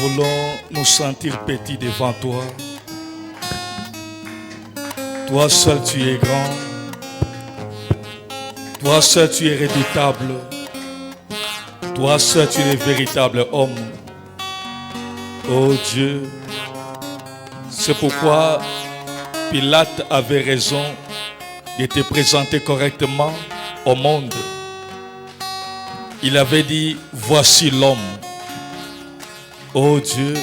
voulons nous sentir petits devant toi. Toi seul tu es grand. Toi seul tu es redoutable. Toi seul tu es le véritable homme. Oh Dieu, c'est pourquoi Pilate avait raison de te présenter correctement au monde. Il avait dit, voici l'homme. Oh Dieu,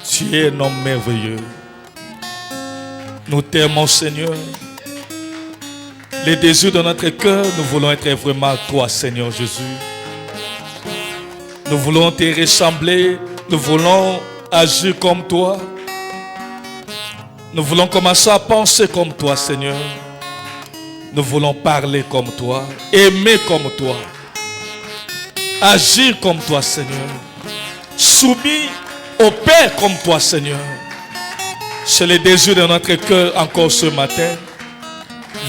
tu es un homme merveilleux. Nous t'aimons Seigneur. Les désirs de notre cœur, nous voulons être vraiment toi Seigneur Jésus. Nous voulons te ressembler, nous voulons agir comme toi. Nous voulons commencer à penser comme toi Seigneur. Nous voulons parler comme toi, aimer comme toi, agir comme toi Seigneur, soumis au Père comme toi Seigneur. C'est le désir de notre cœur encore ce matin.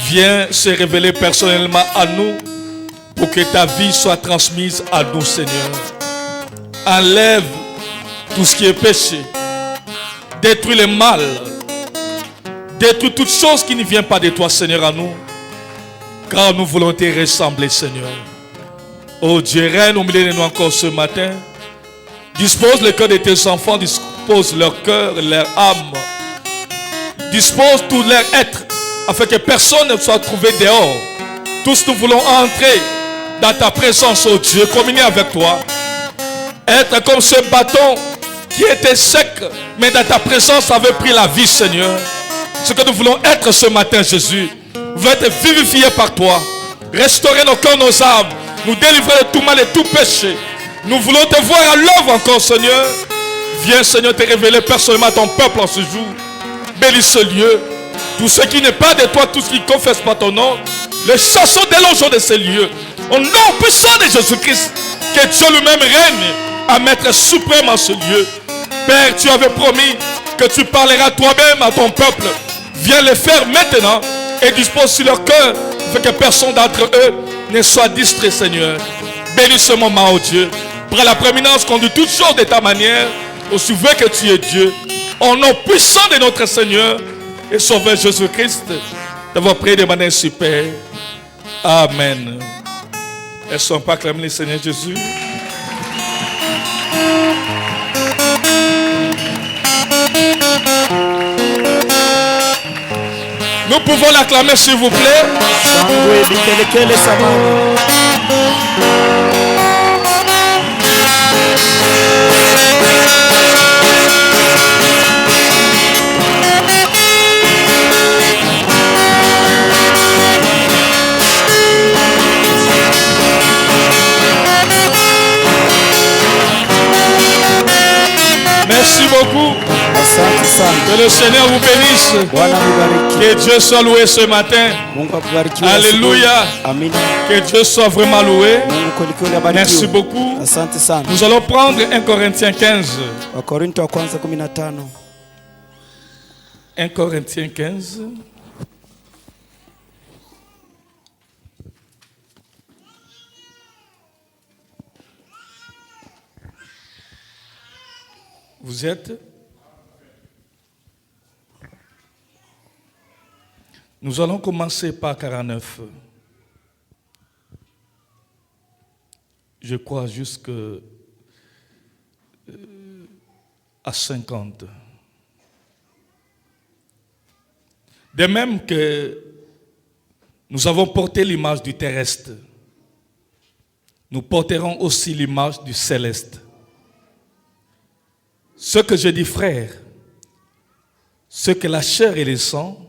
Viens se révéler personnellement à nous pour que ta vie soit transmise à nous Seigneur. Enlève tout ce qui est péché, détruis le mal, détruis toute chose qui ne vient pas de toi Seigneur à nous. Car nous voulons te ressembler, Seigneur. Oh Dieu, règne au milieu de nous encore ce matin. Dispose le cœur de tes enfants, dispose leur cœur, leur âme. Dispose tout leur être, afin que personne ne soit trouvé dehors. Tous nous voulons entrer dans ta présence, oh Dieu, communier avec toi. Être comme ce bâton qui était sec, mais dans ta présence avait pris la vie, Seigneur. Ce que nous voulons être ce matin, Jésus. Nous voulons être vivifiés par toi. Restaurer nos cœurs, nos âmes. Nous délivrer de tout mal et tout péché. Nous voulons te voir à l'œuvre encore, Seigneur. Viens, Seigneur, te révéler personnellement à ton peuple en ce jour. Bénis ce lieu. Tout ce qui n'est pas de toi, tout ce qui ne confesse pas ton nom, les chassons délogeons de ces lieux. Au nom puissant de Jésus-Christ, que Dieu lui-même règne à mettre suprême en ce lieu. Père, tu avais promis que tu parleras toi-même à ton peuple. Viens le faire maintenant. Et dispose sur leur cœur, afin que personne d'entre eux ne soit distrait, Seigneur. Bénis ce moment, oh Dieu. Prends la prééminence, conduis toutes choses de ta manière, aussi vrai que tu es Dieu. Au nom puissant de notre Seigneur et Sauveur Jésus-Christ, d'avoir prié de manière super. Amen. Elles sont pas acclamées, Seigneur Jésus. Nous pouvons l'acclamer s'il vous plaît. Merci beaucoup. Que le Seigneur vous bénisse. Que Dieu soit loué ce matin. Alléluia. Que Dieu soit vraiment loué. Merci beaucoup. Nous allons prendre 1 Corinthiens 15. 1 Corinthiens 15. Vous êtes? Nous allons commencer par 49. Je crois jusqu'à 50. De même que nous avons porté l'image du terrestre, nous porterons aussi l'image du céleste. Ce que je dis, frères, ce que la chair et le sang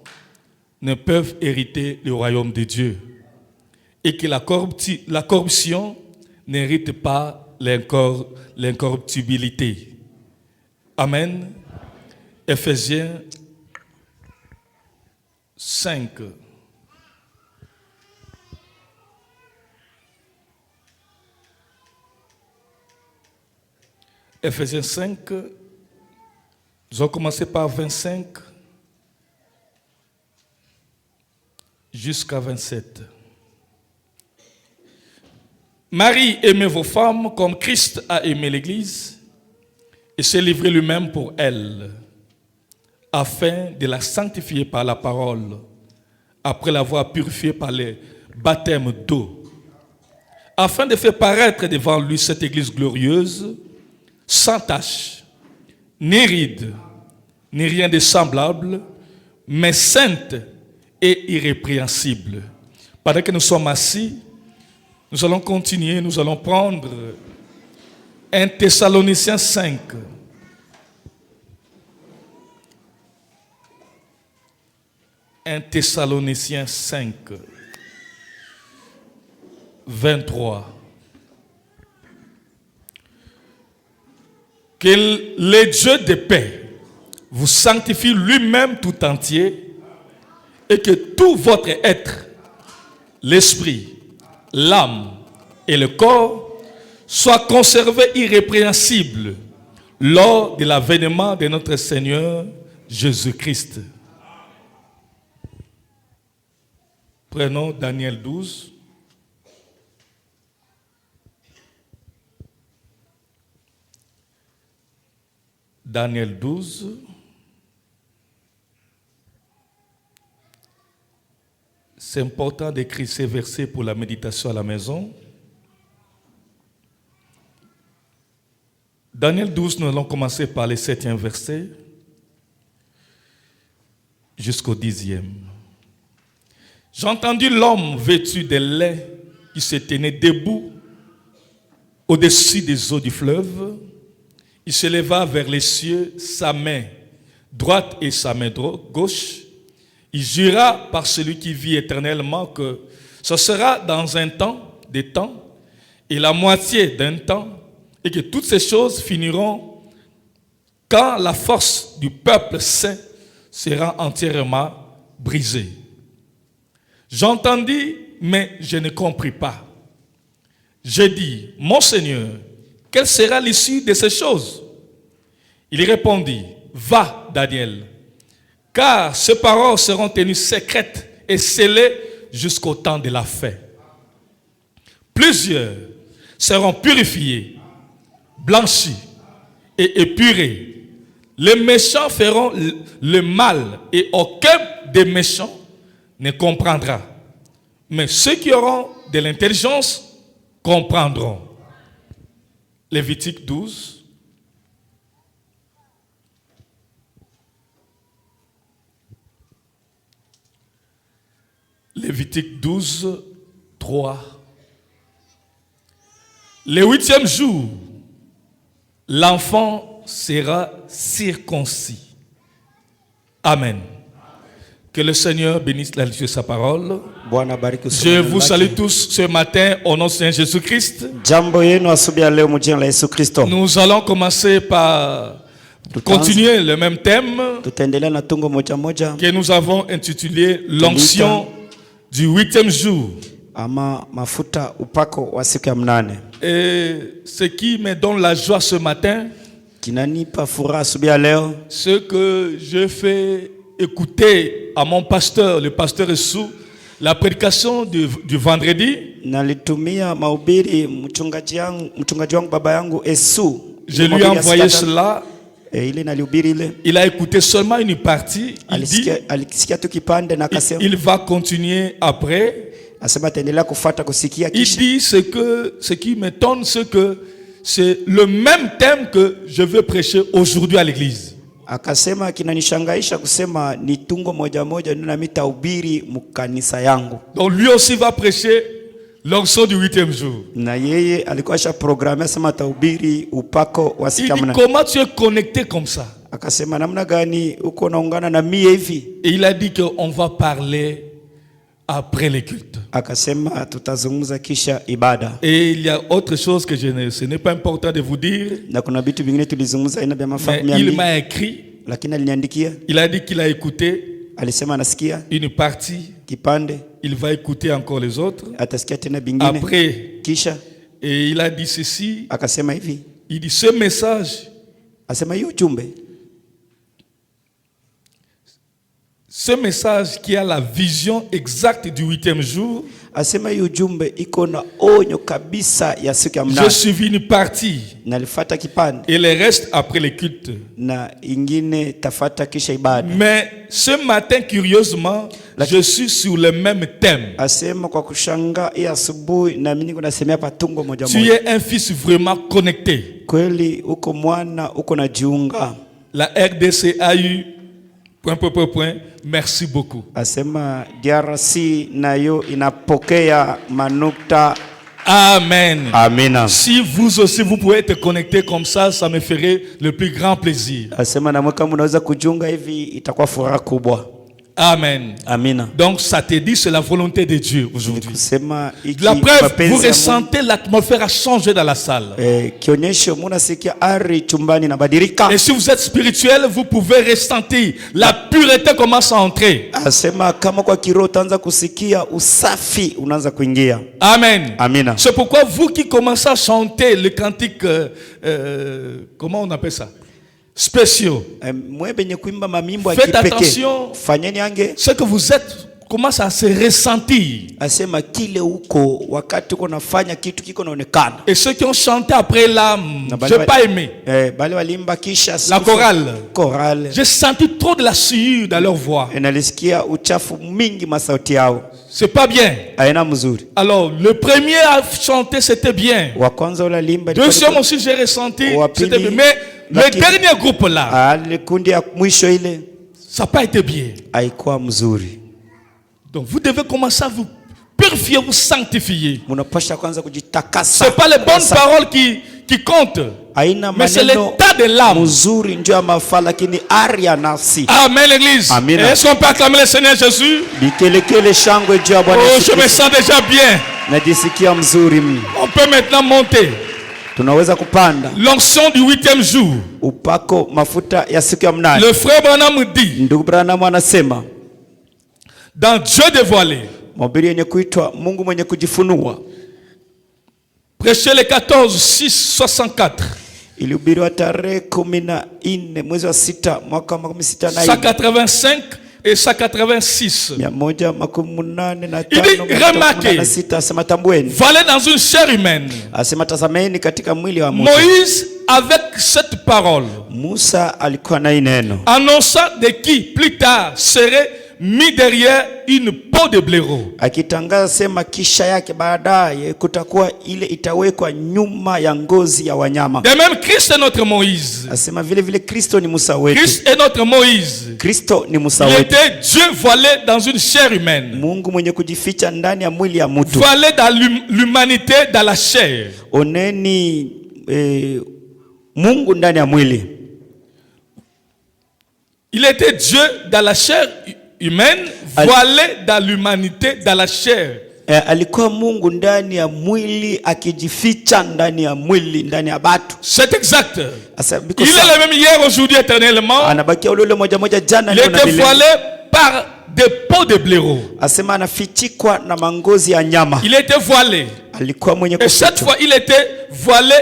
ne peuvent hériter le royaume de Dieu, et que la corruption n'hérite pas l'incorruptibilité. Amen. Ephésiens 5. Ephésiens 5, nous allons commencer par 25 jusqu'à 27. Marie, aimez vos femmes comme Christ a aimé l'Église et s'est livré lui-même pour elle, afin de la sanctifier par la parole, après l'avoir purifiée par les baptêmes d'eau, afin de faire paraître devant lui cette église glorieuse, sans tache, ni ride, ni rien de semblable, mais sainte et irrépréhensible. Pendant que nous sommes assis, nous allons continuer, nous allons prendre 1 Thessaloniciens 5. 1 Thessaloniciens 5, 23. Que le Dieu de paix vous sanctifie lui-même tout entier et que tout votre être, l'esprit, l'âme et le corps soient conservés irrépréhensibles lors de l'avènement de notre Seigneur Jésus-Christ. Prenons Daniel 12. Daniel 12. C'est important d'écrire ces versets pour la méditation à la maison. Daniel 12, nous allons commencer par le 7e verset jusqu'au 10e. J'ai entendu l'homme vêtu de lait qui se tenait debout au-dessus des eaux du fleuve. Il se leva vers les cieux, sa main droite et sa main gauche. Il jura par celui qui vit éternellement que ce sera dans un temps, des temps, et la moitié d'un temps, et que toutes ces choses finiront quand la force du peuple saint sera entièrement brisée. J'entendis, mais je ne compris pas. J'ai dit, mon Seigneur, quelle sera l'issue de ces choses? Il répondit, va, Daniel, car ces paroles seront tenues secrètes et scellées jusqu'au temps de la fin. Plusieurs seront purifiés, blanchis et épurés. Les méchants feront le mal et aucun des méchants ne comprendra. Mais ceux qui auront de l'intelligence comprendront. Lévitique 12. Lévitique 12, 3. Le 8e jour, l'enfant sera circoncis. Amen. Que le Seigneur bénisse la lecture de sa parole. Je vous salue tous ce matin au nom de Seigneur Jésus-Christ. Nous allons commencer par continuer le même thème que nous avons intitulé l'onction du 8e jour. Et ce qui me donne la joie ce matin, ce que je fais écouter à mon pasteur, le pasteur Essou, la prédication du vendredi. Je lui ai envoyé cela. Il a écouté seulement une partie. Il dit, il va continuer après. Il dit ce qui m'étonne, c'est que c'est le même thème que je veux prêcher aujourd'hui à l'église. Akasema kinanishangaisha kusema ni tungo moja moja ndio na mitahubiri mkanisa yangu. Donc lui aussi va prêcher l'onction du 8e jour. Na yeye alikuwa sha programme sema tahubiri upako wa siku ya mnane. Comment tu es connecté comme ça? Akasema namna gani uko naungana na mimi hivi? Et il a dit que on va parler après le culte. Akasema tutazungumza kisha ibada. Et il y a autre chose que ce n'est pas important de vous dire. Na kuna vitu vingine tulizungumza ina vya mafahamu. Il m'a écrit. Lakini aliniandikia. Il a dit qu'il a écouté. Alisema anasikia une partie. Kipande. Il va écouter encore les autres. Atasikia tena vingine. Après. Kisha. Et il a dit ceci. Akasema hivi. Il dit ce message. Asema hiyo ujumbe. Ce message qui a la vision exacte du 8e jour, asema hii ujumbe iko na onyo kabisa ya siku ya j'ai mnane. suivi une partie Nalifuata kipande et le reste après le culte. na ingine tafata kisha ibada. Mais ce matin, curieusement, je suis sur le même thème. Asema kwa kushanga hii asubuhi na mimi niko nasemea patungo moja Tu moja. es un fils vraiment connecté. Kweli uko mwana uko na jiunga. La RDC a eu point. Merci beaucoup. Asema DRC nayo inapokea manukta. Amen. Amina. Si vous aussi vous pouvez être connecté comme ça me ferait le plus grand plaisir. Asema na mwaka mnaweza kujiunga hivi itakuwa furaha kubwa. Amen. Amina. Donc ça te dit c'est la volonté de Dieu aujourd'hui. Kusema iki La preuve, mapenzi vous ya ressentez l'atmosphère a changé dans la salle. kionyesho munasikia ari chumbani na badilika. Et si vous êtes spirituel, vous pouvez ressentir la pureté commence à entrer. Asema kama kwa kiroho utaanza kusikia usafi unaanza kuingia. Amen. Amina. C'est pourquoi vous qui commencez à chanter le cantique, comment on appelle ça? Spéciaux. Mwebenye kuimba mamimbo ya Faites kipekee. attention. Fanyeni ange. Ce que vous êtes commence à se ressentir. Asema kile uko wakati uko nafanya kitu kiko naonekana. Et ceux qui ont chanté après là, j'ai pas aimé. Bali walimba kisha La chorale. Chorale. J'ai senti trop de la sueur dans leur voix. Nalisikia uchafu mingi masauti yao. C'est pas bien. Aina mzuri. Alors, le premier à chanter, c'était bien. Wa kwanza ula limba. Deuxième aussi, j'ai ressenti, c'était bien. Mais le dernier groupe là, kundi ya mwisho ile, ça n'a pas été bien. haikuwa mzuri. Donc, vous devez commencer à vous purifier, vous sanctifier. Munapasha kwanza kujitakasa. C'est pas les bonnes paroles qui comptent, mais c'est l'état de l'âme. Mzuri ndio mafaa lakini ari ya nafsi. Amen l'église. Est-ce qu'on peut acclamer le Seigneur Jésus? Bikelekele shangwe juu ya Bwana Oh, Yesu. je me sens déjà bien. Najisikia mzuri. On peut maintenant monter. Tunaweza kupanda. L'onction du 8e jour. Upako mafuta ya siku ya mnane. Le frère Branham dit, Ndugu Branham anasema, dans Dieu dévoilé, mahubiri yenye kuitwa Mungu mwenye kujifunua. prêché le 14/6/64. Ilihubiriwa tarehe 14 mwezi wa 6 mwaka 185 et 186. Il dit, remarquez, valez dans une chair humaine. Moïse, avec cette parole, annonçant de qui plus tard serait mis derrière une peau de blaireau. Akitangaza sema kisha yake baadaye kutakuwa ile itawekwa nyuma ya ngozi ya wanyama. De même, Christ est notre Moïse. Asema vile vile Kristo ni Musa wetu. Christ est notre Moïse. Kristo ni Musa Il wetu. était Dieu voilé dans une chair humaine. Mungu mwenye kujificha ndani ya mwili ya mtu. Voilé dans l'humanité, dans la chair. Oneni Mungu ndani ya mwili. Il était Dieu dans la chair humaine, voilé dans l'humanité, dans la chair. Alikuwa Mungu ndani ya mwili akijificha ndani ya mwili ndani ya batu. C'est exact. Il est le même hier, aujourd'hui, éternellement. Anabakia ule moja moja jana leo na milele. Il était voilé par des peaux de blaireau. Asema anafichikwa na mangozi ya nyama. Il était voilé. Alikuwa mwenye kufichwa. Et cette fois, il était voilé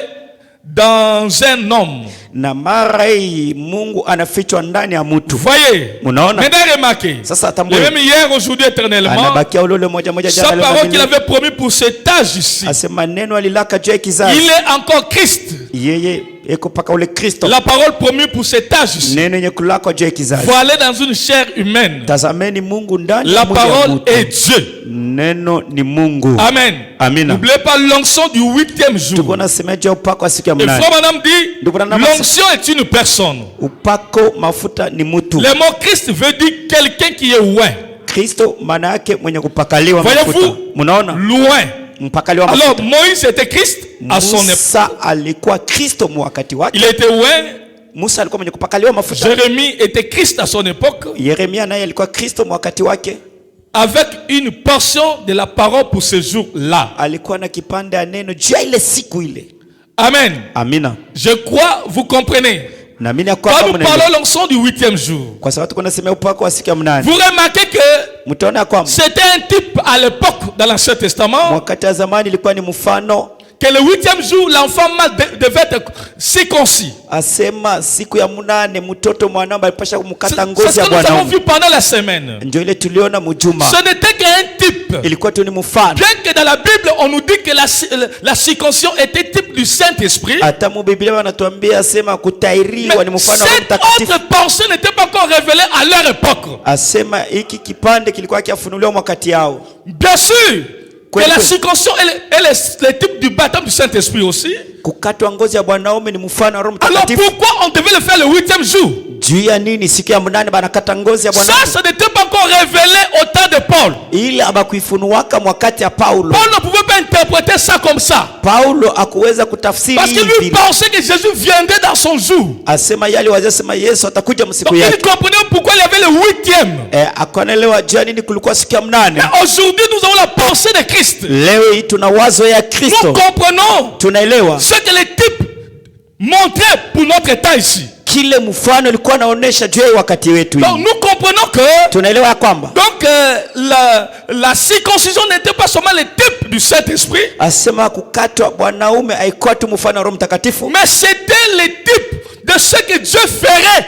dans un homme. Na mara hii Mungu anafichwa ndani ya mtu. Voyez. Unaona? Maintenant remarquez. Sasa tambue. Le même hier, aujourd'hui, éternellement. Anabakia ule moja moja jana leo. Sa parole qu'il avait promis pour cet âge ici. Asema neno alilaka juu ya kizazi. Il est encore Christ. Yeye eko paka ule Kristo. La parole promise pour cet âge ici. Neno yenye kulaka juu ya kizazi. Voilé dans une chair humaine. Tazameni Mungu ndani ya mwili. La parole est Dieu. Neno ni Mungu. Amen. Amina. N'oubliez pas l'onction du 8e jour. Tuko na semeje upako wa siku ya mnane. Et frère Branham dit, l'onction est une personne. Upako mafuta ni mtu. Le mot Christ veut dire quelqu'un qui est loin. Kristo maana yake mwenye kupakaliwa mafuta. Mnaona? Loin. Mpakaliwa mafuta. Alors Moïse était Christ à son époque. Musa alikuwa Kristo wakati wake. Il était loin. Musa alikuwa mwenye kupakaliwa mafuta. Jérémie était Christ à son époque. Yeremia naye alikuwa Kristo wakati wake. Avec une portion de la parole pour ce jour-là. Alikuwa na kipande ya neno juu ile siku ile. Amen. Amina. Je crois vous comprenez. Quand nous parlons l'onction du 8e jour, vous remarquez que c'était un type à l'époque dans l'Ancien Testament que le 8e jour, l'enfant mâle devait être circoncis. Asema siku ya munane mtoto mwanamke alipasha kumkata C'est ngozi ce ya que nous avons bwanaume. vu pendant la semaine. Ndio ile tuliona mjuma. Ce n'était qu'un type. Ilikuwa tu ni mfano. Bien que dans la Bible, on nous dit que la circoncision était type du Saint-Esprit, Hata mu Biblia wanatuambia asema kutairiwa ni mais mfano wa Roho cette Mtakatifu. autre pensée n'était pas encore révélée à leur époque. Asema hiki kipande kilikuwa kiafunuliwa wakati yao. Bien sûr que la circoncision est le type du baptême du Saint-Esprit aussi. Kukatwa ngozi ya bwanaume ni mfano wa Roho Alors Mtakatifu. pourquoi on devait le faire le 8e jour? Juu ya nini siku ya munane banakata ngozi ya Ça, bwanaume? ça n'était pas encore révélé au temps de Paul. Ili abakuifunuaka wakati ya Paulo. Paul ne pouvait pas interpréter ça comme ça. Paulo akuweza kutafsiri Parce que lui hivi. pensait que Jésus viendrait dans son jour. Asema yale wazasema Yesu atakuja msiku Donc il yake. comprenait pourquoi il y avait le 8e. Akaelewa juu ya nini kulikuwa siku ya munane. Mais aujourd'hui, nous avons la pensée de Christ. Leo hii tuna wazo ya Nous Kristo. comprenons Tunaelewa ce que les types montraient pour notre état ici. kile mfano ilikuwa naonesha juu ya wakati wetu Donc hii. nous comprenons que Tunaelewa ya kwamba la circoncision n'était pas seulement le type du Saint-Esprit, asema kukatwa bwanaume haikuwa tu mfano wa Roho Mtakatifu, mais c'était le type de ce que Dieu ferait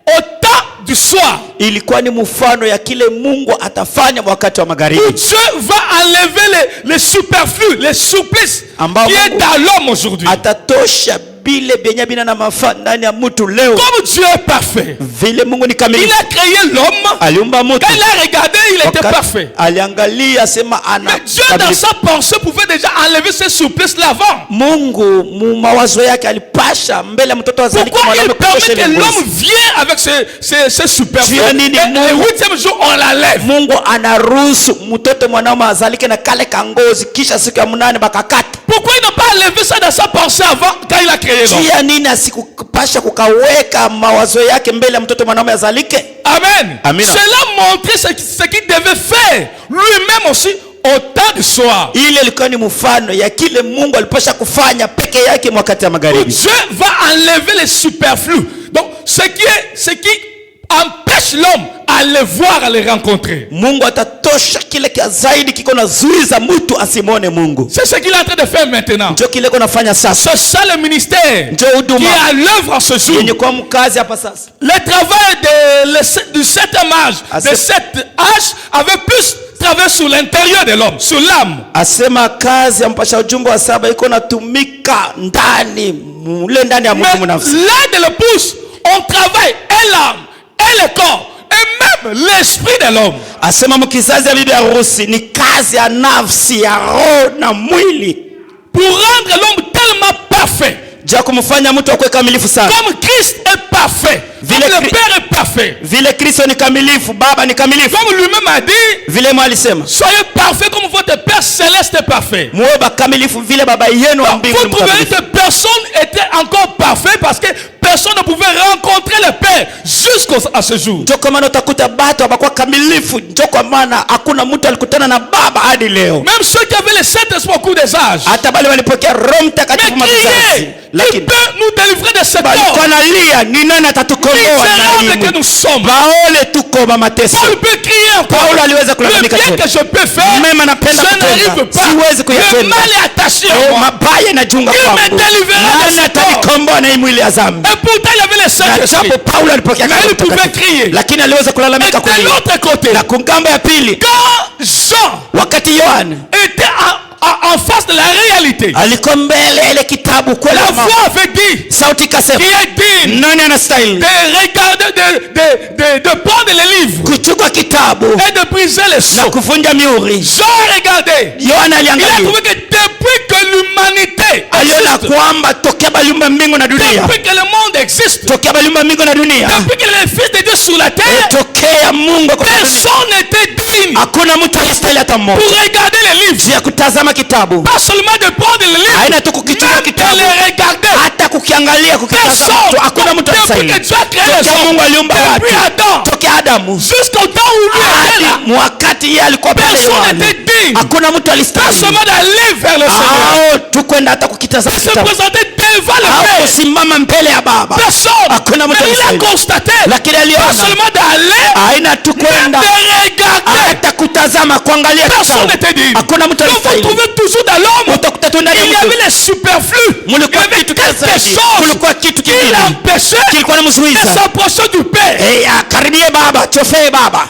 au temps du soir. ilikuwa ni mfano ya kile Mungu atafanya wakati wa Où magharibi, Dieu va enlever les superflus, les souplesses Ambao qui est Mungu dans l'homme aujourd'hui. atatosha bile benye bina na mafaa ndani ya mtu leo. Comme Dieu est parfait, Vile Mungu ni il kamilifu, a créé l'homme. aliumba mtu, Quand il a regardé, il était parfait. aliangalia asema ana Mais Dieu dans kamilifu. sa pensée pouvait déjà enlever ces souplesses-là avant. Mungu mu mawazo yake alipasha mbele ya mtoto azalike Pourquoi il mwanaume permet kutosha que ile l'homme ngozi. vienne avec ces superflus Dieu et nini le Mungu? 8e jour on l'enlève? Mungu anaruhusu mtoto mwanaume azalike na kale kangozi kisha siku ya munane bakakata. Pourquoi il n'a pas enlevé ça dans sa pensée avant quand il a créé l'homme? Jia nini asikupasha kukaweka mawazo yake mbele ya mtoto mwanaume azalike? Amen. Amina. Cela montrait ce qu'il devait faire lui-même aussi au temps du soir. Ile ilikuwa ni mfano ya kile Mungu alipasha kufanya peke yake wakati wa Où magharibi. Dieu va enlever les superflus. Donc ce qui empêche l'homme à les voir, à les rencontrer. Mungu atatosha kile kia zaidi kiko na zuiza mtu asimone Mungu. C'est ce qu'il est en train de faire maintenant. Ndio kile kiko nafanya sasa. C'est ça le ministère Ndio qui huduma est à l'œuvre en ce jour. yenye kwa mkazi hapa sasa. Le travail du 7e âge, de cet âge, avait plus travaillé sur l'intérieur de l'homme, sur l'âme. Asema kazi ya mpasha ujumbe wa saba iko natumika ndani mule ndani ya mtu Mais mnafsi. là de l'épouse, on travaille et l'âme, et le corps, et même l'esprit de l'homme. Asema mkizazi ya bibi harusi ni kazi ya nafsi ya roho na mwili, Pour rendre l'homme tellement parfait, ja kumfanya mtu akuwe kamilifu sana. comme Christ est parfait, comme le Père est parfait, Vile Kristo ni kamilifu, Baba ni kamilifu. comme lui-même a dit, Vile mwa alisema, soyez parfaits comme votre Père céleste est parfait. muwe bakamilifu vile baba yenu wa mbinguni Vous trouverez mkamilifu. que personne était encore parfait parce que personne ne pouvait rencontrer le Père jusqu'à ce jour. Ndio kwa maana utakuta batu habakuwa kamilifu, ndio kwa maana hakuna mtu alikutana na Baba hadi leo. Même ceux qui avaient le Saint-Esprit au cours des âges, Hata bale walipokea Roho Mtakatifu mais mavizazi, criaient, il lakini peut nous délivrer de ce walikuwa corps nalia, ni nani atatukomboa na misérable que hii? nous sommes. Baole tuko ba mateso. Paul peut crier encore. Paulo aliweza Le kulalamika bien tena. que je peux faire, Mema napenda je n'arrive kutenda, pas. siwezi Le kuyatenda. mal est attaché à moi. Mabaya inajiunga Il kwangu. me délivrera de Nani ce atanikomboa na hii mwili ya dhambi? Et pourtant, il y avait le Na Saint-Esprit. japo Paulo alipokea Mais Roho il pouvait Mtakatifu, crier. lakini aliweza Et kulalamika de kulia. l'autre côté, Na kungambo ya pili, quand Jean wakati Yohana était en face de la réalité, alikuwa mbele ya ile kitabu kweli, la voix avait dit, sauti ikasema, qui est digne nani anastahili de regarder, de prendre les livres kuchukua kitabu et de briser les na sceaux. kuvunja mihuri? Jean regardait. Yohana Il a aliangalia, trouvé que depuis que l'humanité aliona existe, kwamba tokea baliumba mbingu na dunia, depuis que le monde existe, tokea baliumba mbingu na dunia, depuis qu'il est le Fils de Dieu sur la terre, tokea Mungu kwa dunia, personne n'était digne hakuna mtu alistahili hata mmoja pour regarder les livres. ya kutazama kitabu, Pas seulement de prendre les livres, haina tu kukichukua même de kitabu, les regarder. hata kukiangalia, kukitazama. Personne. Hakuna mtu Depuis alistahili. que Dieu a créé les Tokea hommes, Mungu aliumba watu, depuis Adam, tokea Adamu jusqu'au temps où lui était là, hadi wakati yeye alikuwa pale personne Yohana, n'était digne. hakuna mtu Pas alistahili seulement d'aller vers le Seigneur, au tu kwenda hata kukitazama de se kitabu, présenter devant le Père. kusimama mbele ya Baba. Personne. Hakuna mtu Mais il a anastahili. constaté. Lakini Pas aliona seulement d'aller, haina tu mais kwenda de regarder. hata kutazama kuangalia. Personne n'était digne. Hakuna mtu Donc vous anastahili. trouvez toujours dans l'homme. Utakuta tu ndani ya Il y mtu avait les superflus. Il y mulikuwa avait kitu quelque zaidi. chose Kulikuwa kitu qui kingine l'empêchait kilikuwa de namzuiza s'approcher du Père. akaribie Baba, chofee Baba.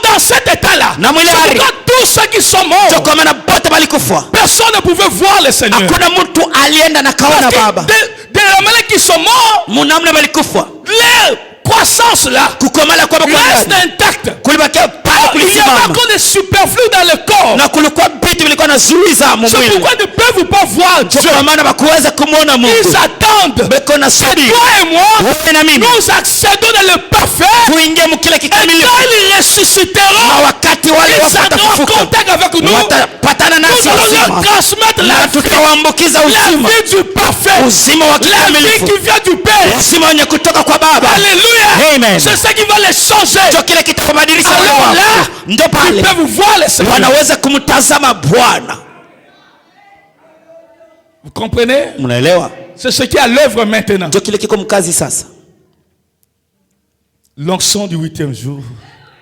Dans cet état-là, Na mwile hari. c'est pourquoi tous ceux qui sont morts, Kwa maana bote balikufa. personne ne pouvait voir le Seigneur. Hakuna mtu alienda na kaona Parce Baba. que de la manière qui sont morts, Munamna balikufa. leur croissance là Kukomala kwa reste Baba intacte. kulibakia pale Il y avait kulisimama. encore des superflus dans le corps. Na kulikuwa vitu vilikuwa nazuiza C'est mwili. pourquoi ils ne peuvent pas voir Dieu. Kwa maana bakuweza kumuona Mungu. Ils attendent. Beko na sudi. Toi et moi, Wewe na mimi nous accédons dans le parfait. tuingie mkile Et kikamilifu. quand ils ressusciteront, Na wakati wale ils entreront en watafufuka contact avec nous. watapatana Nous nasi allons leur uzima. transmettre Na la vie, tutawaambukiza la uzima. vie du parfait, Uzima wa la vie kikamilifu. qui vient du Père. Uzima wenye kutoka kwa Baba. Alléluia. Amen. C'est ça qui va les changer. Ndio kile kitakubadilisha wale Alors wako. là, Ndio ils pale peuvent voir le Seigneur. wanaweza kumtazama Bwana. Vous comprenez? Mnaelewa? C'est ce qui est à l'œuvre maintenant. Ndio kile kiko mkazi sasa. L'onction du 8e jour.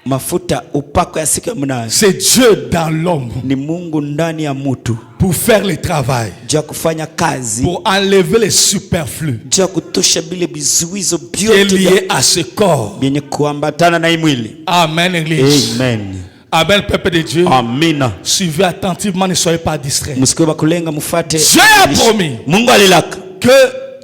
Mafuta upako ya siku ya mnane. C'est Dieu dans l'homme Ni Mungu ndani ya mtu. pour faire le travail, Juu ya kufanya kazi. pour enlever les superflus Juu ya kutosha bile vizuizo qui est vyote lié à ce corps. vyenye kuambatana na hii mwili. Amen, Église. Amen. Amen, peuple de Dieu. Amina. Suivez attentivement, ne soyez pas distraits. Msikiwe bakulenga mufate. Dieu a promis Mungu alilaka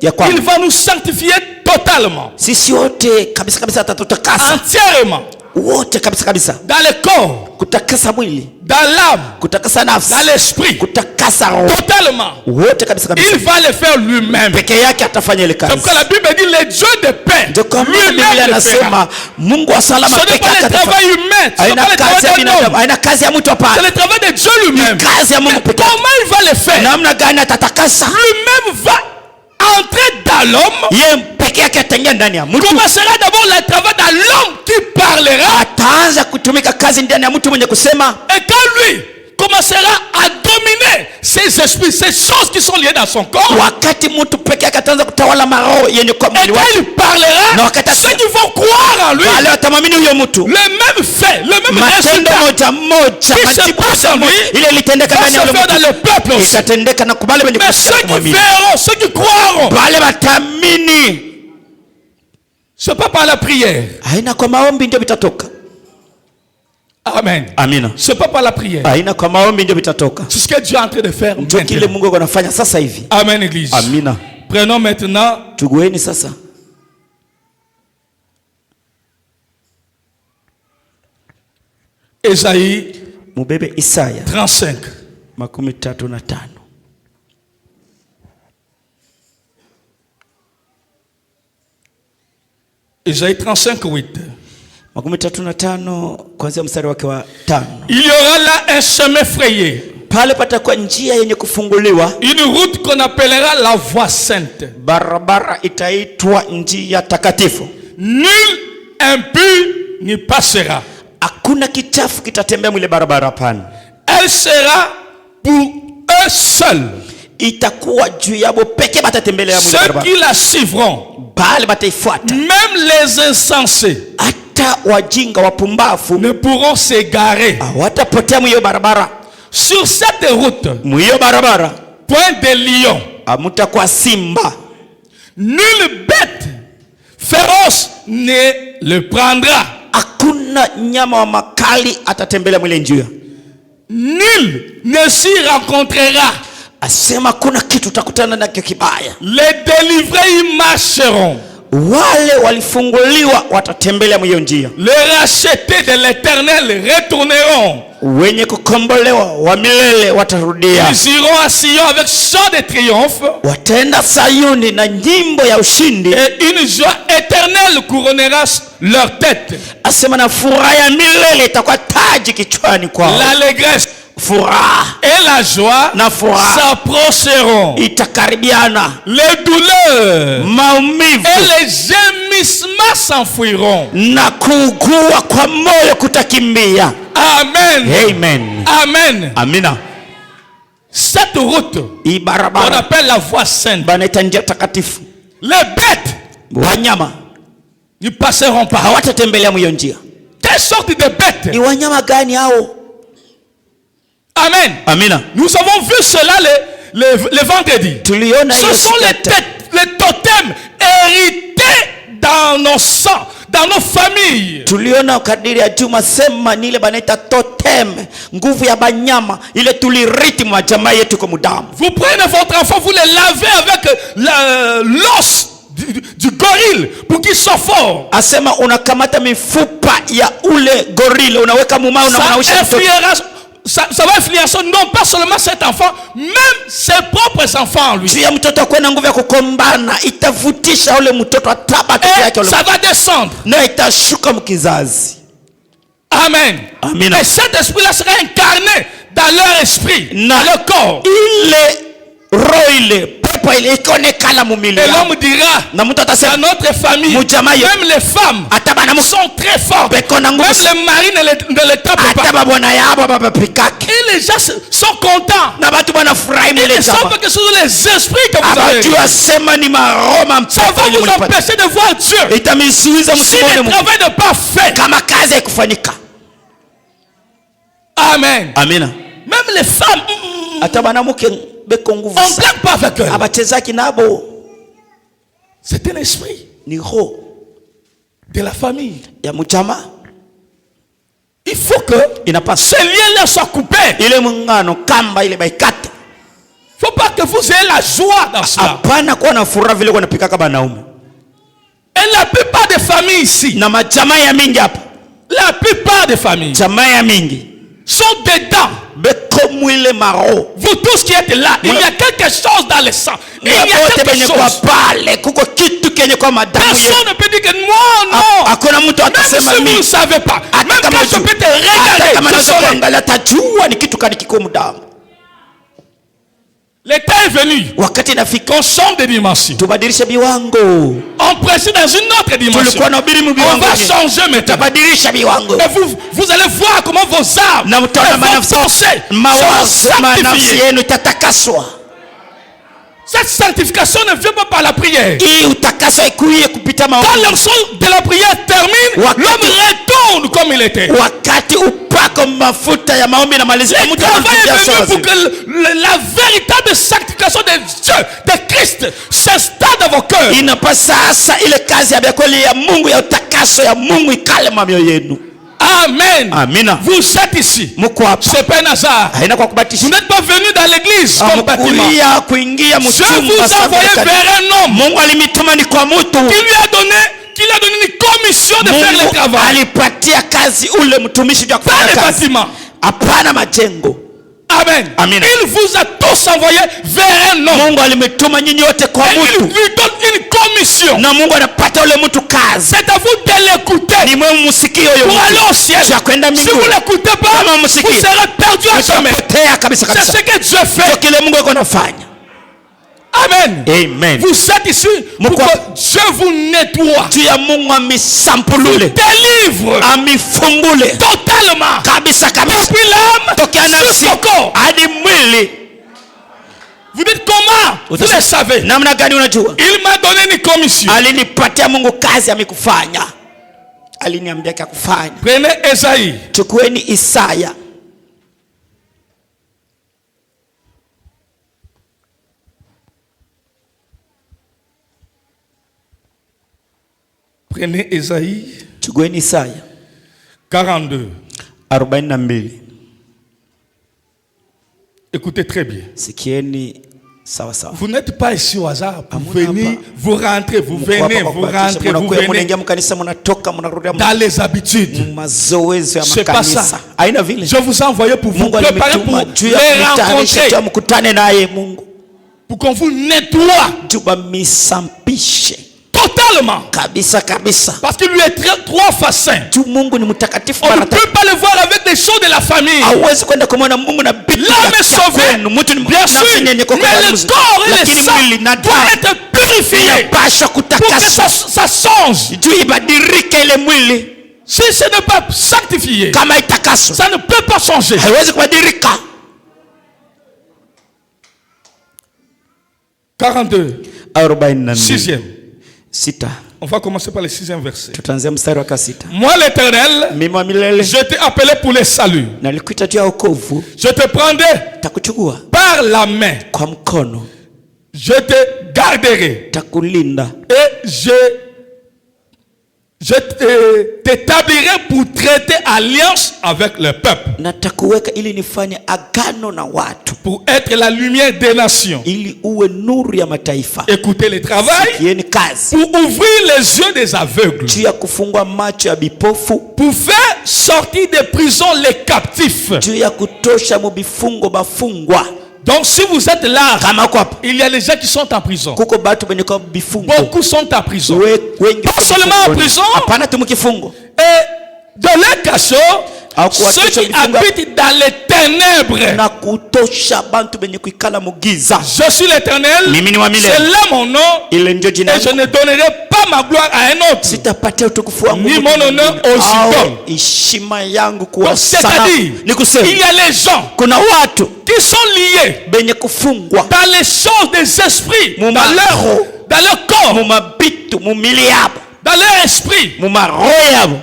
ya kwamba qu'il va nous sanctifier totalement, sisi wote kabisa kabisa atatutakasa entièrement, wote kabisa kabisa, dans le corps, kutakasa mwili, dans l'âme, kutakasa nafsi, dans l'esprit, kutakasa roho, totalement. wote kabisa kabisa. Il va le faire lui-même. Peke yake atafanya ile C'est kazi. pourquoi la Bible dit le Dieu de paix Ndio kwa maana Biblia lui-même le fera. anasema Mungu wa salama Ce n'est peke pas yake le travail atafanya. humain, ce n'est Haina pas le kazi ya travail d'un binadamu, homme, haina kazi ya mtu c'est hapana. le travail de Dieu lui-même. Kazi ya Mungu peke yake. Comment il va le faire? Namna gani atatakasa? Lui-même va entrer dans l'homme. Yeye peke yake ataingia ndani ya mtu. Commencera d'abord le travail dans l'homme qui parlera. Ataanza kutumika kazi ndani ya mtu mwenye kusema. Et quand lui commencera à dominer ces esprits, ces choses qui sont liées dans son corps, Wakati mtu peke yake ataanza kutawala maroho yenye kwa et mwili quand wake. il parlera, Na wakati ceux qui vont croire en lui, wale watamwamini huyo mtu. le même fait, le même Matendo résultat moja qui se majibu passe en lui ile litendeka va ndani se ya yule faire dans mtu. le peuple aussi. Itatendeka na kubali wenye Mais ceux qui kumwamini. verront, ceux qui croiront, Wale watamini. c'est pas par la prière. Haina kwa maombi ndio vitatoka. Amen. Amina. C'est pas par la prière. Haina kwa maombi ndio vitatoka. C'est ce que Dieu est en train de faire Ndio kile maintenant. Mungu anafanya sasa hivi. Amen, Église. Amina. Prenons maintenant Tugueni sasa. Ésaïe Mubebe Isaya 35. 35. Ésaïe 35, 8. 35 kuanzia mstari wake wa 5. Il y aura là un chemin frayé, Pale patakuwa njia yenye kufunguliwa. une route qu'on appellera la voie sainte. Barabara itaitwa njia takatifu. Nul impur n'y passera. Hakuna kichafu kitatembea mwile barabara pana. Elle sera pour eux seuls. Itakuwa juu yabo peke batatembelea mwile Ceux barabara. qui la suivront, Bale bataifuata. même les insensés, Hata wajinga wapumbafu ne pourront s'égarer. hawatapotea mwiyo barabara. Sur cette route, Mwiyo barabara point de lion, hamutakuwa simba. nulle bête féroce ne le prendra. Hakuna nyama wa makali atatembelea mwile njia. Nul ne s'y rencontrera. Asema kuna kitu utakutana nacho kibaya. Les délivrés y marcheront. Wale walifunguliwa watatembelea mwiyo njia. Les rachetés de l'Éternel retourneront. Wenye kukombolewa wa milele watarudia. Ils iront à Sion avec chant de triomphe. Wataenda Sayuni na nyimbo ya ushindi. Et une joie éternelle couronnera leur tête. Asema na furaha ya milele itakuwa taji kichwani kwao. L'allégresse Furaha et la joie na furaha s'approcheront. itakaribiana. Les douleurs Maumivu et les gémissements s'enfuiront. na kuugua kwa moyo kutakimbia. Amen. Amen. Amen. Amina. cette route, hii on barabara appelle la voie sainte. banaita njia takatifu. Les bêtes Wanyama ne passeront pas. hawatatembelea mwiyo njia. Quelle sorte de bêtes? Ni wanyama gani hao? Amen. Amina. Nous avons vu cela le vendredi. Tuliona hiyo Ce sont les totems hérités dans nos sangs, dans nos familles. Tuliona kadiri ya juma sema ni ile banaita totem, nguvu ya banyama ile tuliriti mwa jamaa yetu kwa mudamu. Vous prenez votre enfant, vous le lavez avec l'os du gorille pour qu'il soit fort. Asema unakamata mifupa ya ule gorille unaweka mumao na unaosha mtoto. Ça va influencer non pas seulement cet enfant, même ses propres enfants lui. Tu ya mtoto kwenda nguvu ya kukombana itavutisha ule mtoto atabaki yake ule. Ça va descendre. Na itashuka mkizazi. Amen. Amen. Et cet esprit-là sera incarné dans leur esprit, dans leur corps. Ile roho ile pepo ile ikonekala mumili. Et l'homme dira, na mtu atasema dans notre famille, même les femmes sont très fortes. Même les maris ne les tapent pas. Et les gens sont contents. Ils ne savent pas que ce sont les esprits que vous avez. Ça va vous empêcher de voir Dieu. Si le travail n'est pas fait. Amen. Amina. Même les femmes, on ne blague pas avec eux. C'est un esprit de la famille. Il faut que ce lien-là soit coupé. Il ne faut pas que vous ayez la joie dans cela. Et la plupart des familles ici, la plupart des familles sont dedans. Vous tous qui êtes là, il y a quelque chose dans le sang. Il y a quelque chose. Personne ne peut dire que moi, non. Même si vous ne savez pas. Même quand je peux te regarder, le temps est venu qu'on change de dimension. On presse dans une autre dimension. On va changer maintenant. Et vous allez voir comment vos âmes, vos pensées sont sanctifiées. Cette sanctification ne vient pas par la prière. Quand l'onction de la prière termine, l'homme retourne comme il était. Le travail est venu pour que la véritable sanctification de Dieu, de Christ, s'installe dans vos cœurs. Amen. Amina. Vous êtes ici. C'est pas un hasard. Vous n'êtes pas venu dans l'église comme bâtiment. Je vous ai envoyé vers un homme qui lui a donné une commission de faire le travail. Pas le bâtiment. Amen. Amina. Il vous a tous envoyé vers un homme. Et il lui donne une commission. C'est à vous de l'écouter pour aller au ciel. Si vous ne l'écoutez pas, vous serez perdu à jamais. C'est ce que Dieu fait. Amen. Amen. Vous êtes ici pour que Dieu vous nettoie. Vous délivre totalement. Depuis l'âme jusqu'au corps. Vous dites comment? Vous le savez. Il m'a donné une commission. Prenez Esaïe. Prenez Esaïe 42. Écoutez très bien. Vous n'êtes pas ici au hasard. Vous venez, vous rentrez, vous venez, vous rentrez, vous venez. Dans les habitudes. C'est pas ça. Je vous ai envoyé pour vous préparer pour les rencontrer. Pour qu'on vous nettoie. Totalement. Parce qu'il lui est trop facile. On ne peut pas le voir avec des choses de la famille. L'âme est sauvée, bien sûr, mais le corps et le sang doivent être purifiés pour que ça change. Si ce n'est pas sanctifié, ça ne peut pas changer. 42. 42. Sixième. Sita. On va commencer par le 6e verset. Tutaanzia mstari wa sita. Moi l'Éternel, Mimi wa milele je t'ai appelé pour le salut. nalikuita juu ya wokovu, Je te prendrai takuchukua par la main. kwa mkono, Je te garderai. takulinda Et je t'établirai pour traiter alliance avec le peuple. na takuweka ili nifanye agano na watu, Pour être la lumière des nations. ili uwe nuru ya mataifa. Écoutez le travail. Sikieni kazi Pour ouvrir les yeux des aveugles. juu ya kufungua macho ya bipofu, Pour faire sortir des prisons les captifs. juu ya kutosha mu bifungo bafungwa. Donc si vous êtes là, Kama kwa il y a des gens qui sont en prison. kuko batu benye kwa bifungo, Beaucoup sont en prison. wengi Pas seulement en prison. hapana tu mkifungo, Et dans les cachots, Au kuwatosha ceux qui vifungo. habitent dans les ténèbres. na kutosha bantu benye kuikala mugiza. Je suis l'Éternel. Mimi ni wa milele. C'est là mon nom. Ile ndio jina Et je langu. ne donnerai pas ma gloire à un autre. Sitapatia utukufu wangu Ni mtu mon honneur mwingine, aux au idoles. heshima yangu kuwa Donc sanamu. c'est-à-dire, Ni kusema il y a les gens kuna watu qui sont liés benye kufungwa dans les choses des esprits, Mu dans maroho, leur corps, mu mabitu mu mili yabo, dans leur esprit. mu maroho yabo,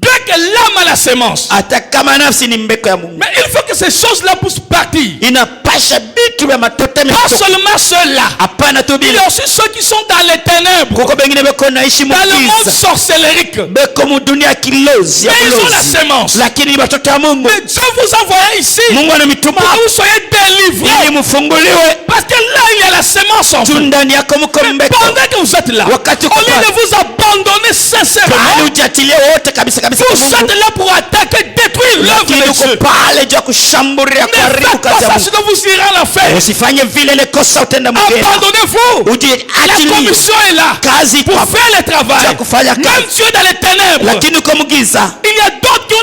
Bien que l'âme a la sémence. hata kama nafsi ni mbeko ya Mungu. Mais il faut que ces choses-là puissent partir. Inapasha bitu vya matotemi Pas kutoka. seulement ceux-là. Hapana tu Il y bila. a aussi ceux qui sont dans les ténèbres, Kuko bengine beko naishi dans le monde mugiza, sorcellérique. beko mu dunia kilozi ya Mais ils ont la bulozi, sémence. lakini ni watoto wa Mungu. Mais Dieu vous envoie ici Mungu pour anamituma que vous soyez délivrés. ili mfunguliwe. Parce que là, il y a la sémence en Tu vous. ndani yako mko Mais mbeko. pendant que vous êtes là, Wakati au uko lieu pale, de vous abandonner sincèrement, Kamali ujatilie wote kabisa kabisa kwa vous Mungu. êtes là pour attaquer, détruire l'œuvre Lakini de uko Dieu. pale juu ya kushambulia Ne kuharibu faites pas kazi ya ça, Mungu. sinon vous irez en enfer. Usifanye vile, ile kosa utenda mgeni. Abandonnez-vous. La Ujiachilie commission est là kazi pour kwa faire le travail. ya kufanya Même kazi, Dieu dans les ténèbres. lakini uko mgiza. Il y a d'autres qui ont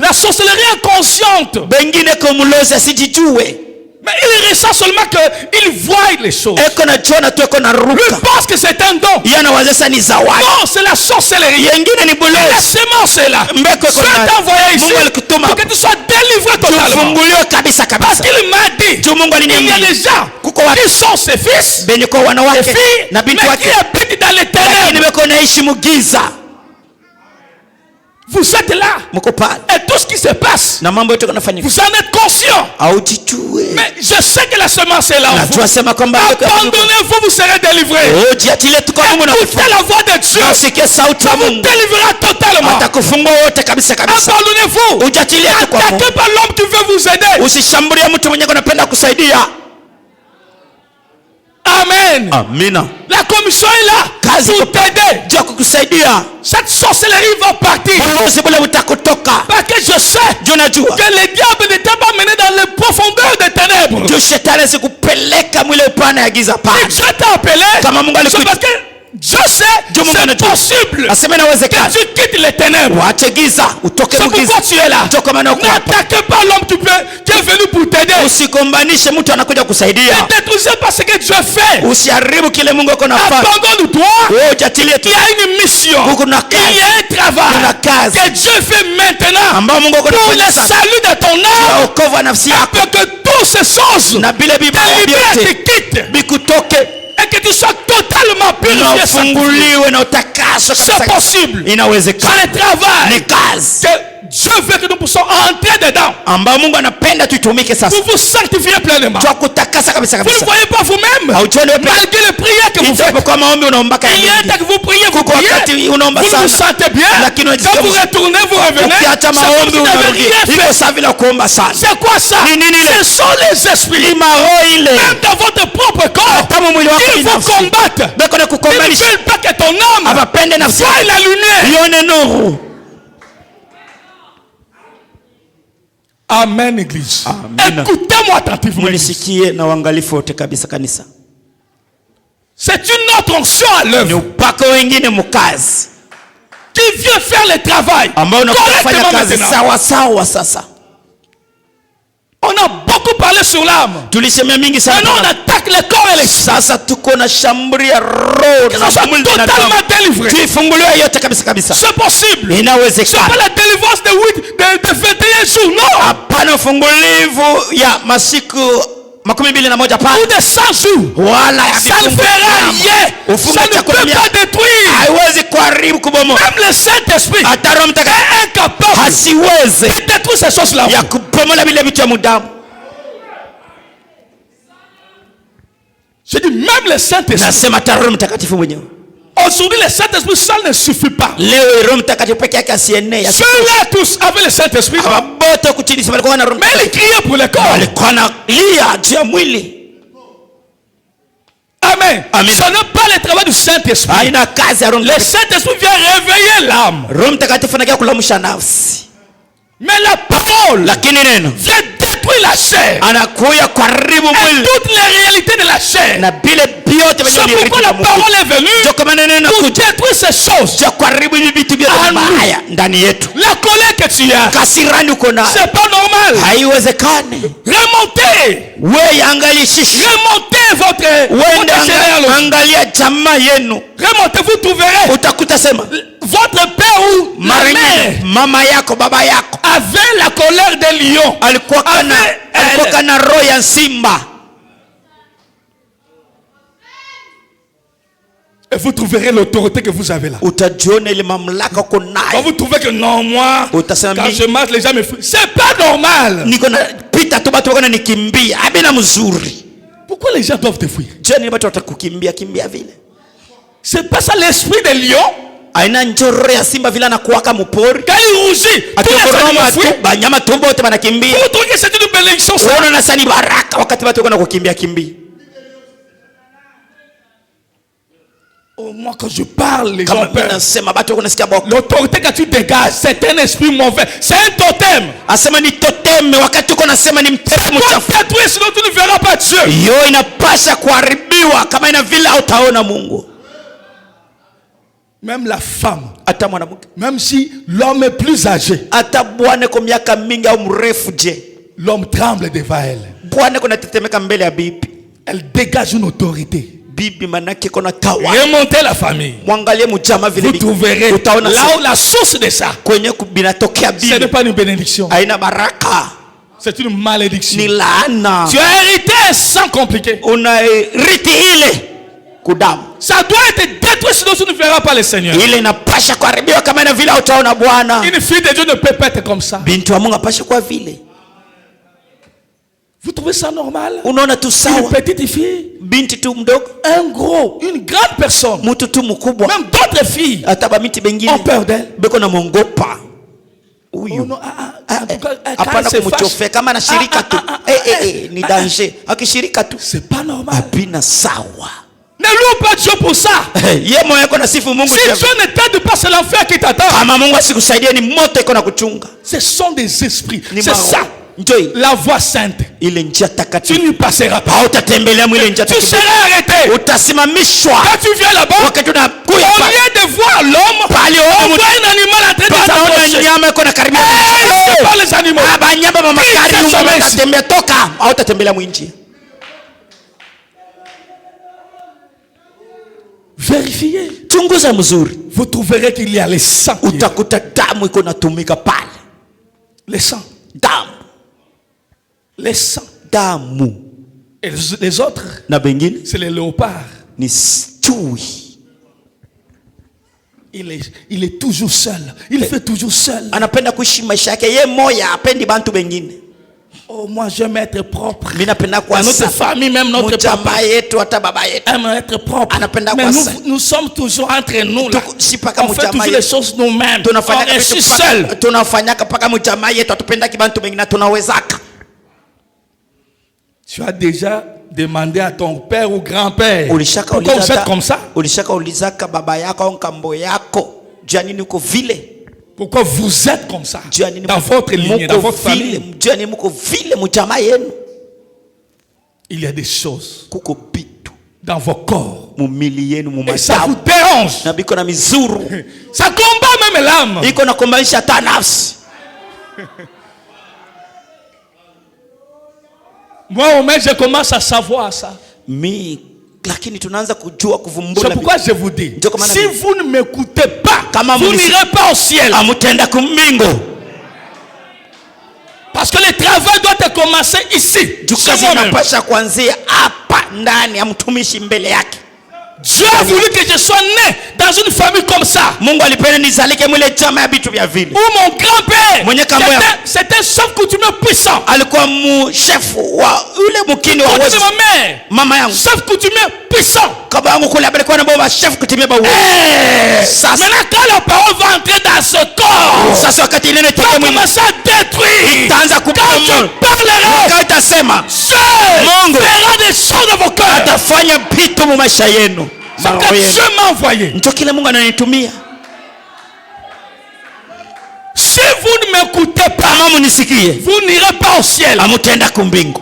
la sorcellerie inconsciente. Bengine ko mulozi asijijue. Mais il ressent seulement qu'il voit les choses. Eko na jona tu eko na Il ruka. pense que c'est un don. Yana wazesa ni zawadi. Non, c'est la sorcellerie. Yengine ni La bulozi. sémence est là. Mbeko Dieu iko na- t'a envoyé ici Mungu alikutuma pour que tu sois délivré totalement. tufunguliwe kabisa Parce kabisa. qu'il m'a dit, Tu Mungu il y a aliniambia des gens kuko watu qui sont ses fils, benye kwa ses wanawake filles, na mais binti qui wake, habitent dans les lakini ténèbres. beko naishi mugiza. Vous êtes là. Mko pale Et tout ce qui se passe, na mambo yote yanafanyika, vous en êtes conscient. haujijue. Mais je sais que la semence est là en Na vous. tunasema kwamba Abandonnez-vous, vous serez délivrés. ujiachilie tu kwa Mungu na Écoutez la voix de Dieu. na usikie sauti Ça ya vous Mungu, délivrera totalement. atakufungua wote kabisa kabisa. Abandonnez-vous. Ujiachilie tu kwa Mungu, N'attaquez pas l'homme qui veut vous aider. usishambulie mtu mwenye anapenda kusaidia. Amen. Amina. La commission est là Kazi pour iko t'aider. juu ya kukusaidia. Cette sorcellerie va partir. Ulozi bule utakutoka. Parce que je sais Juu najua que le diable n'était pas mené dans les profondeurs des ténèbres. juu shetani sikupeleka mwile upana ya giza Et pana. Dieu t'a appelé. Kama Mungu C'est alikuita, parce que Dieu sait Dieu Mungu c'est anajua. possible Aseme que inawezekana. tu quittes les ténèbres. Waache giza, utoke C'est mugiza. pourquoi tu es là. Toka maana uko hapa. N'attaquez pas l'homme qui est venu pour t'aider. Usigombanishe mtu anakuja kusaidia. Ne détruisez pas ce que Dieu fait. Usiharibu kile Mungu ako nafanya. Abandonne-toi. Wewe ujiachilie tu. Il y a une mission. Kuna Il y kazi a un travail Kuna kazi que Dieu fait maintenant ambao Mungu ako pour le nafanya sasa. salut de ton Ya âme. wokovu wa nafsi yako Pour que toutes ces choses na vile te vibaya libèrent, te vyote quittent. bikutoke Et que tu sois totalement na purifié. sanctifié. ufunguliwe na utakaswe C'est kabisa. possible. C'est Inawezekana. le travail Ni kazi que Dieu veut que nous puissions entrer dedans. ambao Mungu anapenda tuitumike sasa. Pour vous sanctifier pleinement. Twa kutakasa kabisa Vous ne kabisa. voyez pas vous-même. Haujioni wewe peke Malgré les prières que vous faites. kwa maombi unaombaka Il y a un temps que vous priez, vous Kuko wakati priez. unaomba Vous vous sana. sentez bien. Lakini unajisikia Quand vous vizuri. retournez, vous revenez. Ukiacha C'est comme maombi si vous n'avez unarudi. rien Iko fait. sawa vile kuomba sana. C'est quoi ça? Ni nini ile? Ce sont les esprits. Ni maroho ile. Même dans votre propre corps. Kama mwili wako Ils vous binafsi. combattent. Beko na Ils ne kukombanisha. veulent pas que ton âme Abapende nafsi voie yako. la lumière. Ione nuru. Amen, Église. Amen. Écoutez-moi attentivement. Église. Munisikie na uangalifu wote kabisa kanisa. C'est une autre onction à Ni l'œuvre upako wengine mukazi qui vient faire le travail ambao unafanya correctement kazi maintenant. sawa sawa. Sasa On a beaucoup parlé sur l'âme. tulisemea mingi Maintenant, on sana. attaque le corps et les Sasa tuko na shambulia roho Qu'ils na soient mwili na damu. totalement délivrés. Tuifunguliwe yote kabisa kabisa. C'est possible. C'est Inawezekana. pas la délivrance de 21 jours. Non. Hapana ufungulivu ya masiku 21 pale ou de 100 jours, wala ça ne fera rien, ça ne peut pas détruire. haiwezi kuharibu kubomoa. Même le Saint-Esprit Hata Roho Mtakatifu est incapable hasiweze de détruire ces choses-là. ya kubomola vile vitu ya mudamu. Je dis même le Saint-Esprit. Nasema hata Roho Mtakatifu mwenyewe. Aujourd'hui, le Saint-Esprit seul ne suffit pas. Leo Roho Mtakatifu peke yake asienee. Ceux-là tous avaient le Saint-Esprit. Bote kuchini sema alikuwa na Roho Mais ils criaient pour le corps. alikuwa analia juu ya mwili. Amen. Amen. Ce n'est pas le travail du Saint-Esprit. Haina kazi ya Roho Le Mtakatifu. Saint-Esprit vient réveiller l'âme. Roho Mtakatifu anakuja kulamsha nafsi. Mais la parole Lakini neno vient détruire la chair. anakuja kuharibu Et mwili toutes les réalités de la chair. na bile vyote C'est pourquoi la parole est venue pour détruire ces choses. ja kuharibu hivi vitu vyote vibaya ndani yetu. La colère que tu as, Kasirani uko nayo c'est pas normal. haiwezekani. Remontez. Wewe angalia shishi, Remontez votre généalogie. angalia jamaa yenu, Remontez, vous trouverez utakuta sema votre père ou ma mère mama yako baba yako avait la colère des lions. alikuwa kana roho ya simba. Et vous trouverez l'autorité que vous avez là. Utajiona ile mamlaka uko Quand nayo. vous trouvez que non, moi, Utasema quand je marche, les gens me fuient. C'est pas normal. niko na pita tu watu wakona nikimbia abina mzuri. Pourquoi les gens doivent te fuir? Je ni watu watakukimbia kimbia vile. C'est pas ça l'esprit des lions. Aina njoro ya simba vile anakuwaka mpori. Quand il rougit, tous les animaux fuient. Banyama tumbo wote banakimbia. Vous trouvez que c'est une bénédiction ça? Unaona sasa ni baraka wakati watu wakona kukimbia kimbia. Oh, moi quand je parle, les gens Kama peur. nasema watu wakona sikia boko. L'autorité que tu dégages, c'est un esprit mauvais. C'est un totem. Asema ni totem wakati uko nasema ni mtemu Toi, chafu. détruire, sinon tu ne verras pas Dieu. Yo inapasha kuharibiwa kama ina vile hautaona Mungu. Même la femme, Hata mwanamke, même si l'homme est plus âgé, hata bwana kwa miaka mingi au mrefu, je, l'homme tremble devant elle. bwana kuna tetemeka mbele ya bibi. Elle dégage une autorité. Bibi manake kuna tawa. Remontez la famille. Mwangalie mjama vile Vous bibi. trouverez Utaona là où la source de ça. kwenye binatokea Ce n'est bibi. pas une bénédiction. Haina baraka, C'est une malédiction. ni laana. Tu as hérité sans compliquer. Unairiti ile kudamu. Ça doit être détruit sinon tu ne verras pas le Seigneur. Ile inapasha kuharibiwa kama ina vile hautaona Bwana. Une fille de Dieu ne peut pas être comme ça. Binti wa Mungu apasha kwa vile. Vous trouvez ça normal? Unaona tu Une sawa. petite fille, Binti tu mdogo, un gros, une grande personne, mtu tu mkubwa. même d'autres filles Hata binti bengine ont peur d'elle. beko na mongopa. Huyu. Oh non, en tout cas, quand Hapana elle se fâche, kumchofea kama anashirika tu. Ni danger. Akishirika tu. c'est pas normal. Abina sawa. Ne loue pas Dieu pour ça. Ye moyo yako na sifu Mungu. Si Dieu ne t'aide pas, c'est l'enfer qui t'attend. Kama Mungu asikusaidia ni moto iko na kuchunga. Ce sont des esprits. Ni C'est ça. Njoi. La voie sainte. Ile njia Tu takatifu. n'y passeras pas. Hautatembelea mwile njia Tu takatifu. seras arrêté. Utasimamishwa. Quand tu viens là-bas, Wakati unakuya au pa. lieu de voir l'homme, Pale on ona voit un animal en train de Panaona s'approcher. nyama iko na karibia. C'est pas les animaux. Banyama mama kari Kisha nyuma somesi. utatembea toka. Hautatembelea mwinjia. Vérifiez. Chunguza mzuri. Vous trouverez qu'il y a les sangs. qui est là. Utakuta damu iko natumika pale. Les sangs. Damu. Les sangs. Damu. Et les autres, Na bengine c'est les léopards. ni chui. Il est toujours seul. Il fait toujours seul. Anapenda kuishi maisha yake ye moya, apendi bantu bengine. Oh, moi j'aime être propre. Mimi napenda kwa Dans notre famille, même notre papa mjama yetu hata baba yetu. aime être propre. Anapenda Mais kwa nous sommes toujours entre nous là. Si paka On fait mjama toujours les yetu. choses nous-mêmes. On Tunafanya est vitu seul. paka tunafanyaka paka mjama yetu atupenda kibantu bengine tunawezaka. Tu as déjà demandé à ton père ou grand-père Ulishaka pourquoi vous êtes comme ça? Ulishaka ulizaka baba yako au nkambo yako. Jua nini uko vile? Pourquoi vous êtes comme ça Jua nini dans votre lignée, dans votre famille? Jua nini muko vile mjama yenu? Il y a des choses Kuko bitu dans vos corps mumili yenu et ça vous mumadamu. dérange. Na biko na mizuru. Ça combat même l'âme. Iko na kumbaisha hata nafsi. Moi au moins je commence à savoir ça. Lakini tunaanza kujua C'est kuvumbula. pourquoi je vous dis, Ndio kwa maana si vous ne m'écoutez pas, Kama vous munisi- n'irez pas au ciel. Amutenda kumbingo. Parce que le travail doit commencer ici. Kazi inapasha kuanzia hapa ndani ya mtumishi mbele yake. Dieu a voulu que je sois né dans une famille comme ça. Mungu alipenda nizalike mwile chama ya vitu vya vile. Où mon grand-père c'était un chef coutumier puissant. Alikuwa chef wa ule mkini wa uwezo. Mama yangu chef coutumier puissant. Kaba yangu kule alikuwa na baba chef coutumier ba uwezo. Maintenant quand la parole va entrer dans ce corps, sasa wakati ile nitaka commencer à détruire. Itaanza kubomoa. Parlera. Itasema Mungu fera des choses dans vos cœurs. Atafanya vitu mu maisha yenu. C'est que Dieu m'a envoyé. Ndio kile Mungu ananitumia. Si vous ne m'écoutez pas, kama munisikie, vous n'irez pas au ciel. Amutenda kumbingu.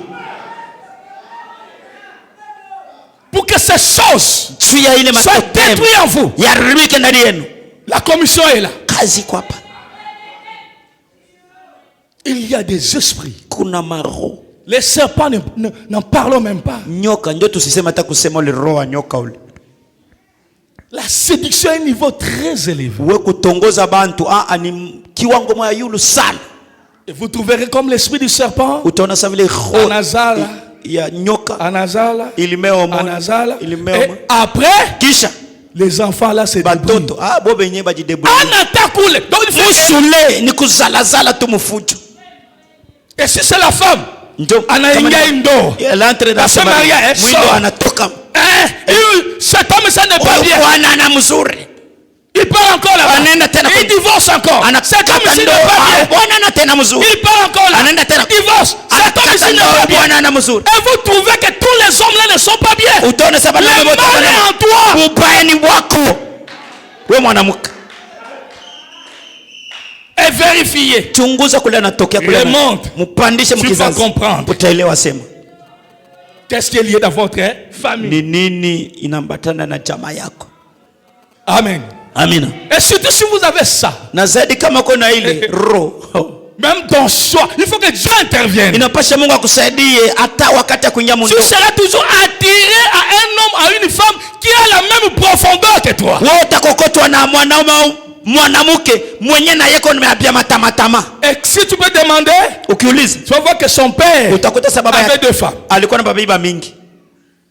Pour que ces choses soient détruites en vous. Yaribike ndani yenu. La commission est là. Kazi kwa hapa. Il y a des esprits. Kuna maroho. Les serpents n'en parlons même pas. Nyoka ndio tusisema hata kusema ile roho ya nyoka ule. La séduction est un niveau très élevé. Wewe kutongoza bantu ni kiwango mwa yulu sana. Et vous trouverez comme l'esprit du serpent. Utaona sa vile roho anazala ya nyoka. Anazala. Ilimeo mo. Anazala. Ilimeo mo. Après, kisha les enfants là c'est batoto. Bo benye ba jidebrouiller. Anatakule. Donc il faut musule ni kuzalazala tu mufujo. Et si c'est la femme, anaingia indo. Elle entre dans sa mariage. Mwindo anatoka. Cet homme ça n'est pas bien. Bwana mzuri. Il part encore là. Il divorce encore. Cet homme ça n'est pas bien. Bwana tena mzuri. Il part encore là. Il divorce. Cet homme ça n'est pas bien. Bwana mzuri. Et vous trouvez que tous les hommes là ne sont pas bien. Le mal est en toi. Ubaya ni wako. Wewe mwanamke. Et vérifiez. Chunguza kule anatokea kule. Remonte. Mpandishe mkizazi. Tu vas comprendre. Utaelewa sema. Qu'est-ce qui est lié dans votre famille? Ni nini inambatana na jamaa yako? Amen. Amina. Et surtout si vous avez ça. Na zaidi kama kuna ile roho. Même dans soi, il faut que Dieu intervienne. Inapasha Mungu akusaidie hata wakati kuingia mungu. Tu seras toujours attiré à un homme, à une femme qui a la même profondeur que toi. Wewe utakokotwa na mwanaume mwanamke mwenye na yeko nimeambia matamatama. Et si tu peux demander, ukiuliza, tu vas voir que son père utakuta sababu avait deux femmes. Alikuwa na baba mingi.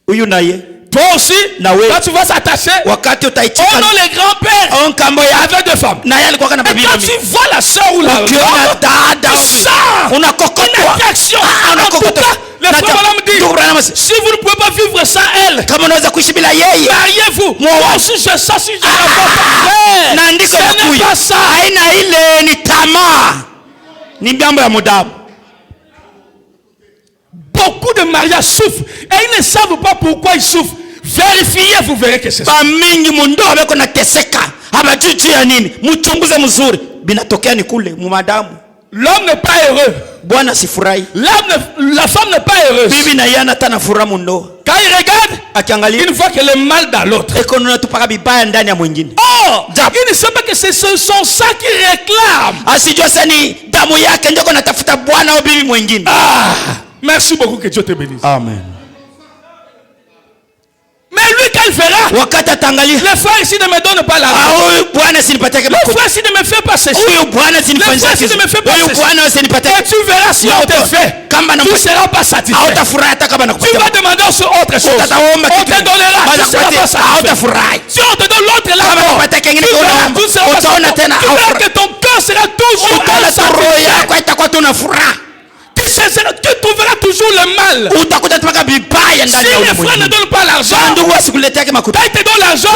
Huyu naye. Toi aussi, quand tu vas s'attacher, wakati utaichika. Oh non, les grands-pères avait deux femmes. Na yeye alikuwa na baba mingi. Quand tu vois la sœur ou la dada, unakokotwa. Une attraction. En tout cas, les frères me disent, si vous ne pouvez pas vivre sans elle, kama unaweza kuishi bila yeye, mariez-vous. Moi aussi je sais si je la vois. Na ndiko nakuya. Haina ile ni tamaa. Ni mambo ya mudamu. Beaucoup de mariages souffrent et ils ne savent pas pourquoi ils souffrent. Vérifiez, vous verrez que c'est ça. Mingi mundo abeko na teseka. Habajui ya nini? Mchunguze mzuri. Binatokea ni kule mumadamu. L'homme n'est pas heureux. Bwana sifurahi. La femme n'est pas heureuse. Bibi na yana tana furaha mundo. Quand il regarde, akiangalia, il voit que le mal dans l'autre. Ekono tupaka bibaya ndani ya mwingine. Oh, il ne sait pas que c'est son sang qui réclame. Asijua sani damu yake ndio natafuta bwana au bibi mwingine. Merci beaucoup, que Dieu te bénisse. Amen. Mais lui quand il fera, les frères ici ne me donnent pas l'argent. Les frères ici ne me font pas ceci. Les frères ici ne me font pas ceci. Et tu verras si on te fait, tu ne seras pas satisfait. Tu vas demander autre chose. On te donnera, tu ne seras pas satisfait. Si on te donne l'autre là, tu ne seras pas satisfait. Tu verras que ton cœur sera toujours insatisfait. Tu trouveras toujours le mal. Si les frères ne donnent pas l'argent, quand ils te donnent l'argent,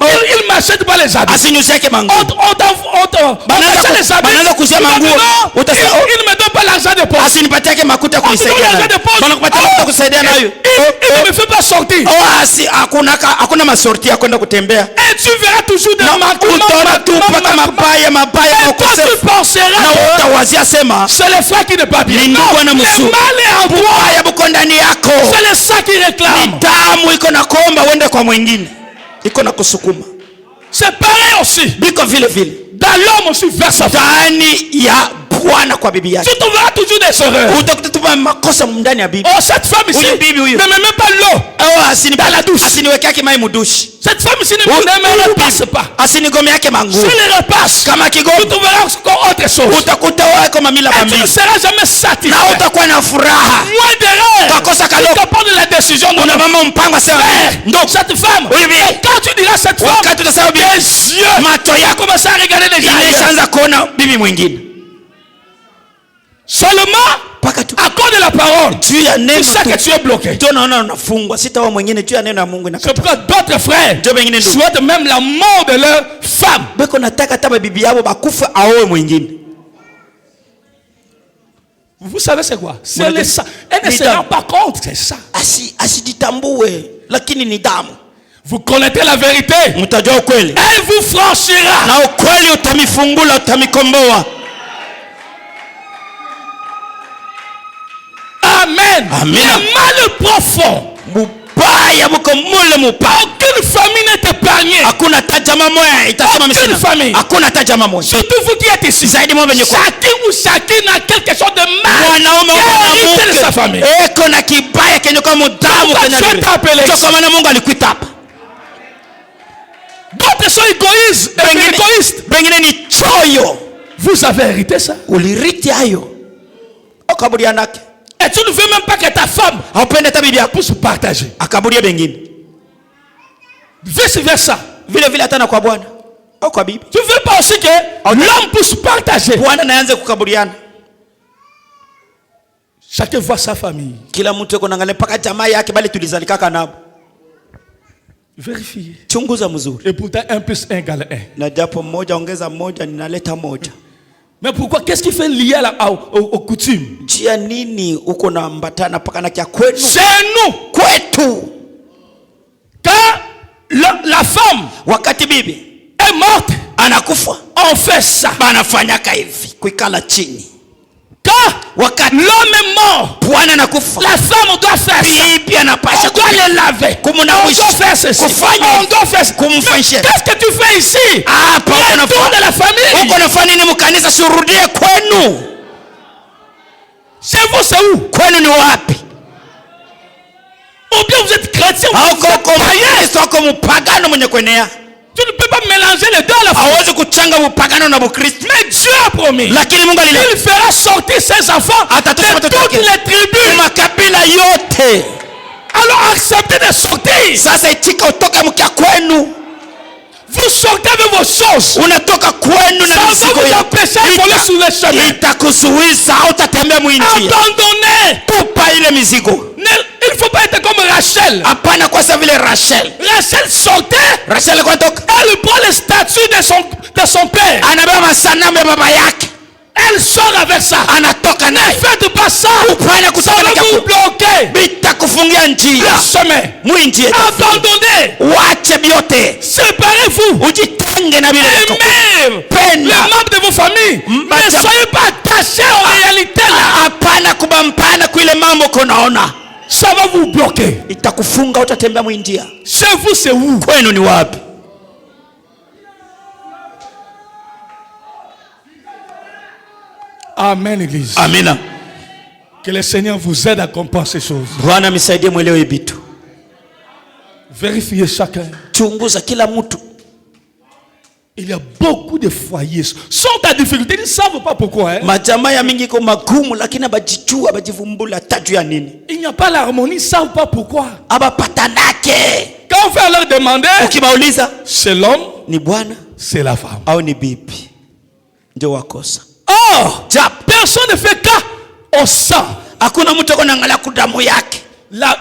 il ne m'achète pas les habits. On m'achète les habits. Il ne me donne pas l'argent de poche. Il ne me fait pas sortir. Et tu verras toujours des manquements. Et toi tu penseras, c'est le frère qui n'est pas bien. Non, le mal est en toi. C'est le sang qui réclame. C'est pareil aussi. Dans l'homme aussi verse. bwana kwa bibi yake. Tu trouveras toujours des erreurs. Utakuta makosa ndani ya bibi. Oh, cette femme ici bibi huyo ne me met pas l'eau dans la douche. Asiniweke yake mai mudushi. Cette femme ici ne me repasse pas. Asinigome yake manguo. Si elle repasse, kama kigogo, tu trouveras encore autre chose. Utakuta wewe kama mila bambi. Tu ne seras jamais satisfait. Na utakuwa na furaha. Moins d'erreurs. Utakosa kaloko. Tu prends de la décision. Una mama mpango sema. Donc cette femme, quand tu diras cette femme, wakati utasema bibi, macho yako commence à regarder déjà. Inaanza kuona bibi mwingine. Seulement à cause de la parole, c'est ça que tu es bloqué. C'est pourquoi d'autres frères souhaitent même la mort de leur femme. Vous savez c'est quoi? C'est le sang. Elle ne se rend pas compte, c'est ça. Vous connaissez la vérité. Elle vous franchira. Amen. Amen. Le mal profond. Aucune famille n'est épargnée. Aucune famille. Surtout vous qui êtes ici. Chacun ou chacune a quelque chose de mal qui hérite de sa famille. Pourquoi tu es appelé? D'autres sont égoïstes. Vous avez hérité ça. Et tu ne veux même pas que ta femme puisse se partager. Vice versa. Tu ne veux pas aussi que l'homme puisse partager. Chacun voit sa famille. Vérifiez. Et pourtant 1 plus 1 égale 1. Mais pourquoi? Qu'est-ce qui fait lié aux coutumes? C'est nous. Quand la femme est morte, on fait ça. Quand l'homme est mort, la femme doit faire ça. On doit les laver. On doit faire ceci. On doit faire ça. Qu'est-ce que tu fais ici? Retour de la famille. Chez vous c'est où? Ou bien vous êtes chrétien ou vous êtes païen. Tu ne peux pas mélanger les deux à la fois. Mais Dieu a promis. Il fera sortir ses enfants de toutes les tribus. Alors acceptez de sortir. Vous sortez avec vos choses. Ça va vous empêcher de voler sur les chemins. Abandonnez. Il ne faut pas être comme Rachel. Rachel sortait. Elle prend les statues de son père. Elle sort avec ça. Ne faites pas ça. Ça va vous bloquer le chemin. Abandonnez. Séparez-vous. Aimez les membres de vos familles. Ne soyez pas attachés aux réalités là. Ça va vous bloquer. Chez vous c'est où? Amen, église. Amen. Que le Seigneur vous aide à comprendre ces choses. Vérifiez chacun. Il y a beaucoup de foyers sont en difficulté, ils ne savent pas pourquoi. Il n'y a pas l'harmonie, ils ne savent pas pourquoi. Quand on va leur demander, c'est l'homme, c'est la femme. Oh, personne ne fait cas au sang.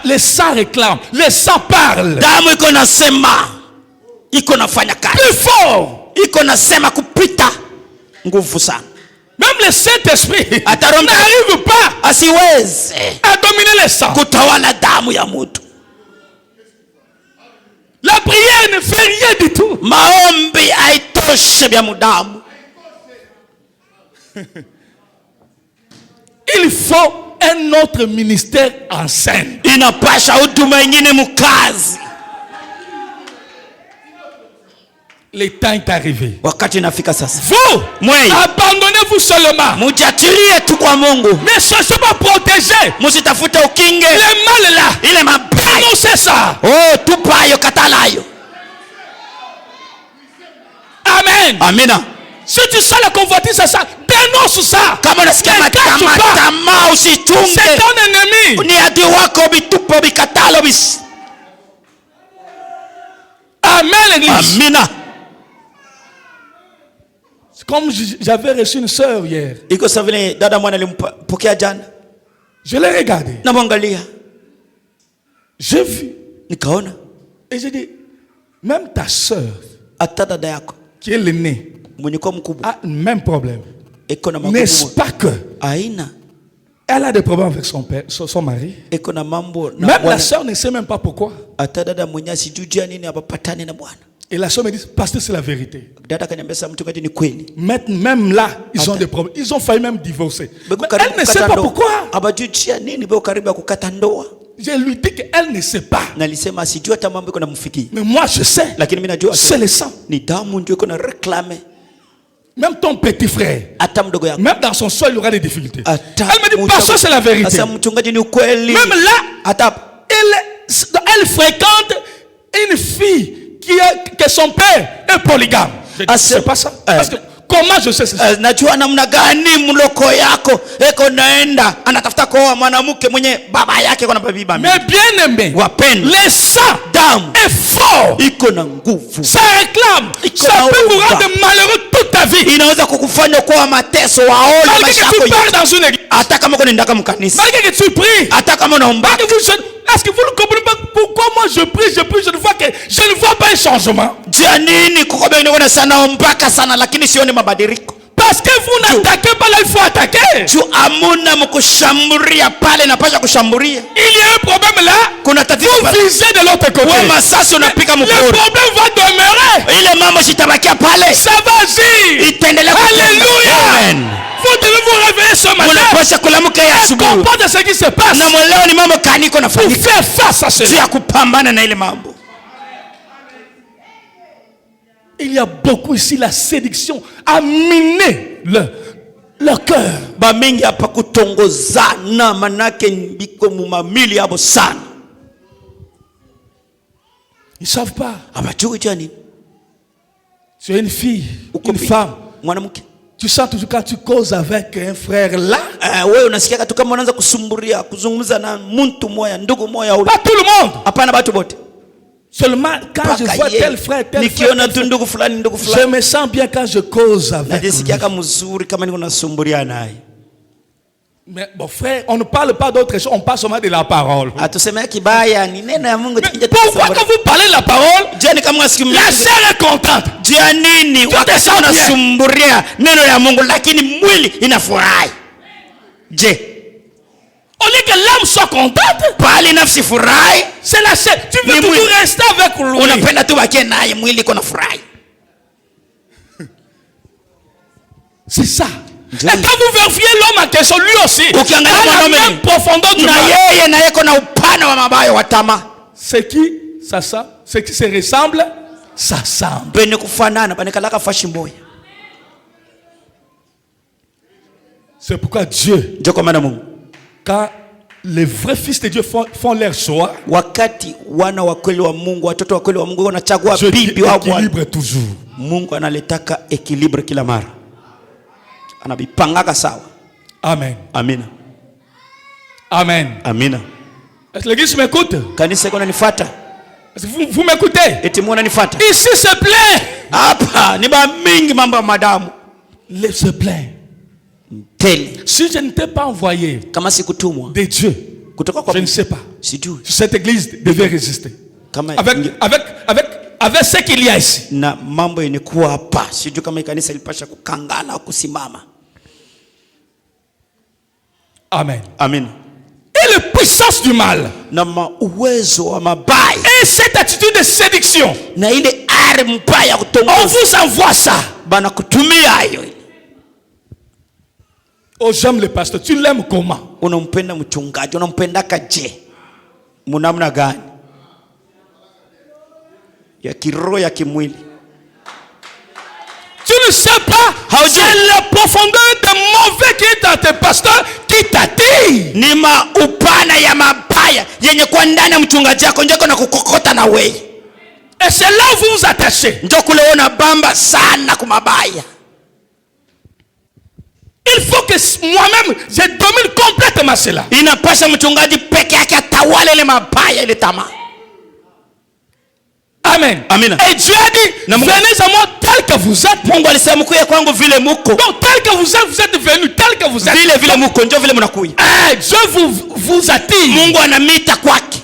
Le sang réclame, le sang parle. Plus fort. Même le Saint-Esprit n'arrive pas à dominer le sang. La prière ne fait rien du tout. Il faut un autre ministère en scène. Le temps est arrivé. Wakati nafika sasa. Vous, Mwei, abandonnez-vous seulement. mujatilie tu kwa Mungu. Ne cherchez pas à protéger Musitafute ukinge le mal là. ile mabaya. Non, c'est ça. Oh, tupayo katalayo. Amen. Amina. Si tu sens la convoitise, c'est ça. Dénonce ça. Kama unasikia tamaa usichunge. C'est ton ennemi. Ni adui wako, bitupo bikatalo bis. Amen, l'église. Amina. Comme j'avais reçu une sœur hier. Iko savile dada mwana alimpokea jana. Je l'ai regardé. Namwangalia. J'ai vu. Nikaona. Et j'ai dit, même ta sœur, ata dada yako qui est l'aînée, mwenye kwa mkubwa a le même problème. eko na mambo. N'est-ce pas que aina elle a des problèmes avec son père, son mari. eko na mambo na Même bwana. la sœur ne sait même pas pourquoi. Ata dada mwenye asijujia nini abapatane na bwana. Et la sœur me dit, pasteur, c'est la vérité. Dada kaniambia sasa mchungaji ni kweli. Même là, ils ont des problèmes. Ils ont failli même divorcer. Mais elle ne sait pas pourquoi. Abajujia nini beo karibu kukata ndoa. Je lui dis qu'elle ne sait pas. Nalisema sijui hata mambo iko namfikia. Mais moi je sais. Lakini mimi najua c'est le sang. Ni damu ndio iko na réclamer. Même ton petit frère. Hata mdogo yako. Même dans son sol il y aura des difficultés. Ata Elle me dit pasteur, c'est la vérité. Sasa mchungaji ni ukweli. Même là, hata elle fréquente une fille que son père est polygame. C'est pas ça. Parce que comment je sais ça? Najua namna gani mloko yako eko naenda anatafuta kuoa mwanamke mwenye baba yake kuna bibi mama. Mais bien aimé, le sang damu est fort. Iko na nguvu. Ça réclame. Ça peut vous rendre malheureux toute ta vie. Inaweza kukufanya kuwa mateso waone maisha yako. Malgré que tu parles dans une église. Hata kama uko ndaka mkanisa. Malgré que tu pries. Hata kama unaomba. Est-ce que vous ne comprenez pas pourquoi moi je prie, je ne vois pas un changement? Parce que vous n'attaquez pas là, il faut attaquer. Il y a un problème là. Vous visez de l'autre côté. Le problème va demeurer. Ça va agir. Alléluia. Vous devez vous réveiller ce matin. Et comprendre ce qui se passe. Pour faire face à cela. Il y a beaucoup ici, la séduction a miné leur cœur. Ils ne savent pas. Tu es une fille, une femme. Tu sens toujours quand tu causes avec un frère là. Pas tout le monde. Seulement quand je vois tel frère, tel frère, je me sens bien quand je cause avec lui. Mais bon frère, on ne parle pas d'autre chose, on parle seulement de la parole. Mais pourquoi quand vous parlez de la parole, la chair est contente. Au lieu que l'âme soit contente, c'est la chair. Tu veux toujours rester avec lui. C'est ça. Et quand vous vérifiez l'homme en question, lui aussi, il a la même profondeur du mal. Ce qui se ressemble, ça semble. C'est pourquoi Dieu, quand les vrais fils de Dieu font leur choix, Dieu équilibre toujours. Amen. Amina. Amen. Amina. Est-ce que l'église m'écoute? Kanisa iko nanifuata? Est-ce que vous m'écoutez? Eti mnanifuata? Ici se plaît. Hapa ni ba mingi mambo ya madamu. Se plaît. Si je ne t'ai pas envoyé kama sikutumwa de Dieu, je ne sais pas. Cette église devait résister. Avec ce qu'il y a ici. Na mambo yenikuwa hapa. Sijui kama kanisa ilipasha kukangana kusimama. Amen. Amen. Et la puissance du mal. Na uwezo wa mabaya. Et cette attitude de séduction. Na ile ari mbaya kutongoza. On vous envoie ça. Bana kutumia hayo. Oh, j'aime le pasteur. Tu l'aimes comment? Unampenda mchungaji, unampenda kaje? Munamna gani? Ya kiroho ya kimwili. ne sais pas, c'est la profondeur de mauvais qui est dans tes pasteurs qui t'attire. Ni upana ya mabaya yenye kwa ndani ya mchungaji wako njoo na kukokota na wewe. Et c'est là où vous vous attachez. Njoo kule una bamba sana kwa mabaya. Il faut que moi-même je domine complètement cela. Inapasha mchungaji peke yake atawale ile mabaya ile tamaa. Amen. Amen. Et Dieu a dit, venez à moi tel que vous êtes. Mungu alisema mkuye kwangu vile muko. Donc tel que vous êtes venus, tel que vous êtes. Vile muko njoo vile mnakuya. Dieu vous attire. Mungu anamita kwake.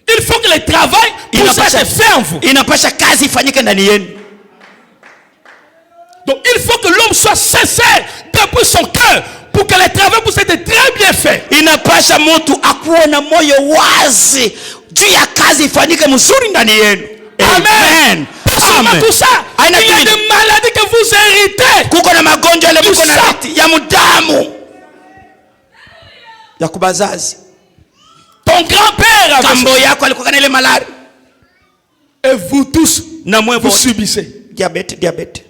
Il faut que le travail puisse être fait en vous. Inapasha kazi ifanyike ndani yenu. Donc il faut que l'homme soit sincère depuis son cœur pour que le travail puisse être très bien fait. Inapasha mtu akuwe na moyo wazi juu ya kazi ifanyike mzuri ndani yenu. Amen. Amen. Tout ça, il y a des maladies que vous héritez. Kuko na magonjwa ile mko na riti ya mdamu ya kubazazi. Ton grand-père avait kambo yako alikuwa na ile malaria. Et vous tous, vous subissez. Diabète.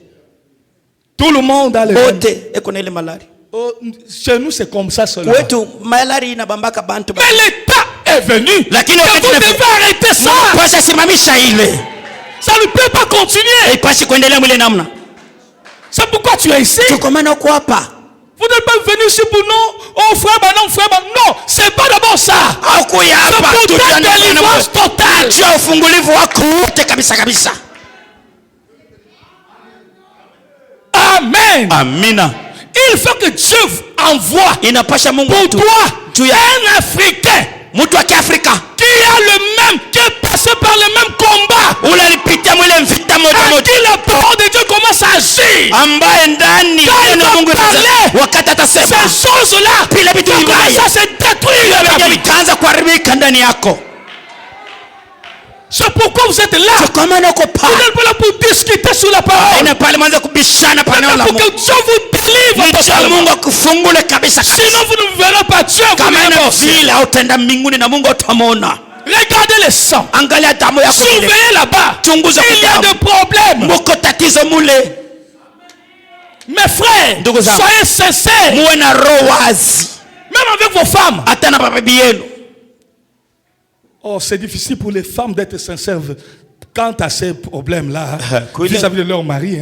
Tout le monde a le malaria. Chez nous c'est comme ça seulement. Mais l'état est venu. Que vous devez arrêter ça. Ça ne peut pas continuer. C'est pourquoi tu es ici. Vous n'êtes pas venu ici pour nous. Oh frère, non frère, non. C'est pas d'abord ça. C'est pour ta délivrance totale. Amen. Amina. Il faut que Dieu envoie pour toi un Africain qui a le même, qui est passé par le même combat. À qui la parole de Dieu commence à agir. Quand il va parler, ces choses-là commencent à se détruire. C'est pourquoi vous êtes là. Vous n'êtes pas là pour discuter sur la parole. Pour que Dieu vous délivre totalement. Sinon vous ne verrez pas Dieu. Regardez les sangs. Surveillez là-bas. Il y a des problèmes. Mes frères, soyez sincères. Même avec vos femmes. Oh, c'est difficile pour les femmes d'être sincères quant à ces problèmes-là vis-à-vis de leur mari.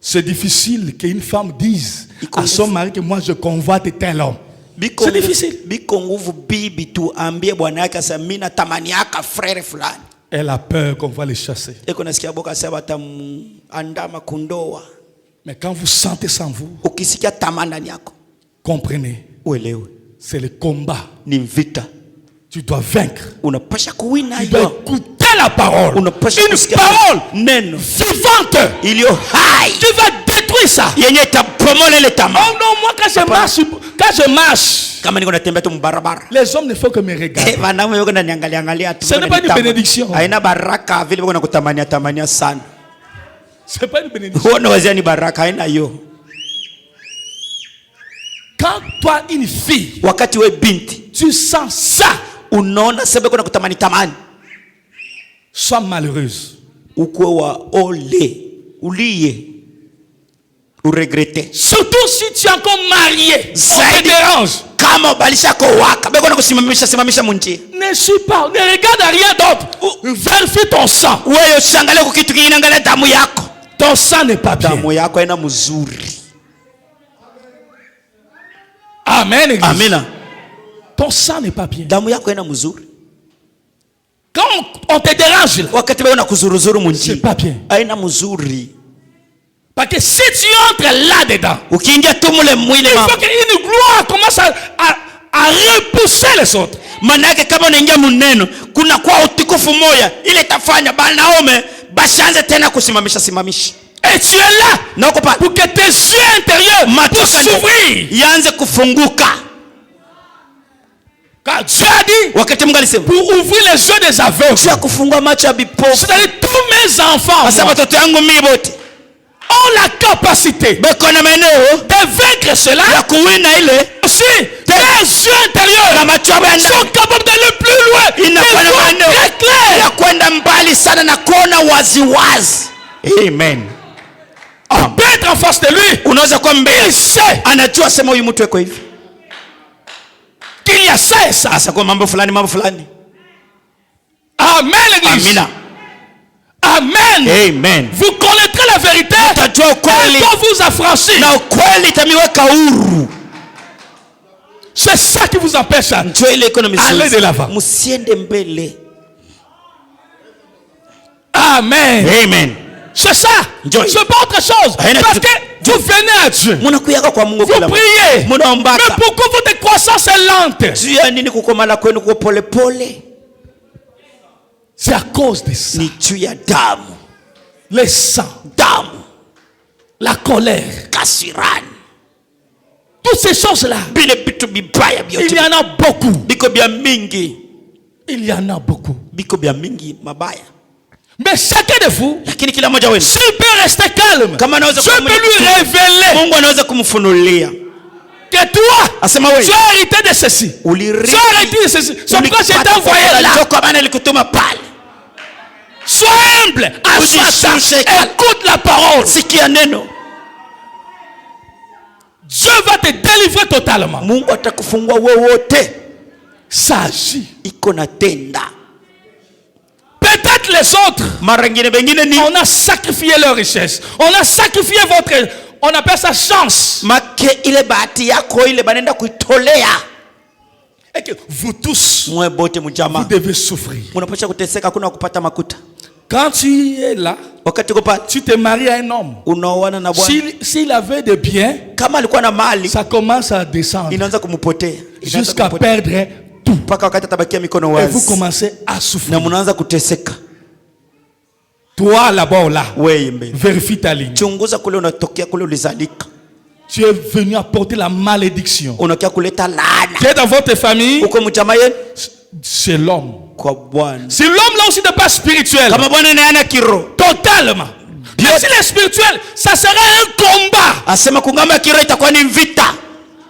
C'est difficile qu'une femme dise à son mari que moi je convoite tel homme. C'est difficile. Elle a peur qu'on va les chasser. Mais quand vous sentez sans vous, comprenez. C'est le combat. Tu dois vaincre. Tu dois écouter la parole. Une parole vivante. Tu vas détruire ça. Oh non, moi quand je marche, les hommes ne font que me regarder. Ce n'est pas une bénédiction. Ce n'est pas une bénédiction. Quand toi une fille, tu sens ça, sois malheureuse. Surtout si tu es encore marié, ça te dérange. Ne suis pas, ne regarde à rien d'autre. Vérifie ton sang. Ton sang n'est pas bien. Amen. Amen. Ton sang n'est pas bien. Quand on te dérange là, c'est pas bien. Parce que si tu entres là-dedans, il faut qu'une gloire commence à repousser les autres. Et tu es là pour que tes yeux intérieurs puissent s'ouvrir. Car Dieu a dit pour ouvrir les yeux des aveugles. C'est-à-dire tous mes enfants ont la capacité de vaincre cela. Aussi, tes les yeux intérieurs na macho yao ya ndani sont capables d'aller plus loin. Ils inakuwa na voient maeneo très clair. ya kwenda mbali sana na kuona wazi wazi. Amen. On peut être en face de lui. Unaweza kuwa mbele, Il sait anajua sema huyu mtu yuko hivi, qu'il y a ça et ça. asa kwa mambo fulani mambo fulani. Amen, l'église. Amina. Amen. Amen. Vous connaîtrez la vérité. Utajua Elle ukweli doit vous affranchir. na ukweli itamiweka huru. C'est ça qui vous empêche. Njoo ile iko na Allez de l'avant. msiende mbele. Amen. Amen. C'est ça. Njoo. C'est pas autre chose. Haina Parce kitu- que vous venez à Dieu. Munakuyaka kwa Mungu Vous kila mara. priez. Mais Munaombaka. pourquoi votre croissance est lente? Juu ya nini kukomala kwenu kwa pole pole? C'est à cause de ça. Ni juu ya damu. Le sang, Damu, la colère, kasirani, toutes ces choses-là. bile vitu bibaya Il y vyote en a beaucoup. biko bya mingi, Il y en a beaucoup. biko bya mingi mabaya. Mais chacun de vous, Lakini kila mmoja wenu s'il peut rester calme, kama anaweza Dieu kuwa peut lui mwenye- révéler Mungu anaweza kumfunulia que toi, asema tu wewe as hérité de ceci. Tu ulirithi as hérité de ceci. C'est pourquoi je t'ai envoyé là. kwa maana alikutuma pale. Sois humble, assois-toi, Ujishushe. écoute la parole. Sikia neno, Dieu va te délivrer totalement. Mungu atakufungua wewe wote. Ça agit. Iko na tenda. Peut-être les autres, Mara ngine bengine ni on a sacrifié leur richesse. On a sacrifié votre, on appelle ça chance. make ile bahati yako ile banenda kuitolea. Et que vous tous, Mwe bote vous mjama. devez souffrir. Unapaswa kuteseka, kuna kupata makuta. Quand tu es là, Wakati uko pale tu te maries à un homme. unaoana na bwana, S'il avait des biens, kama alikuwa na mali ça commence à descendre inaanza kumpotea, Inaanza jusqu'à kumpotea. perdre tout. Mpaka wakati atabakia mikono Et vous wazi commencez à souffrir. na mnaanza kuteseka. Toi là-bas, là, Wewe mbele, vérifie ta ligne. chunguza kule unatokea, kule ulizalika, Tu es venu apporter la malédiction. unakia kuleta laana Tu es dans votre famille, uko mjama yenu c'est l'homme. kwa Bwana. Si l'homme là aussi n'est pas spirituel, Kama Bwana ni ana kiro, totalement. Mais s'il est spirituel, ça sera un combat. asema kungama kiro itakuwa ni vita.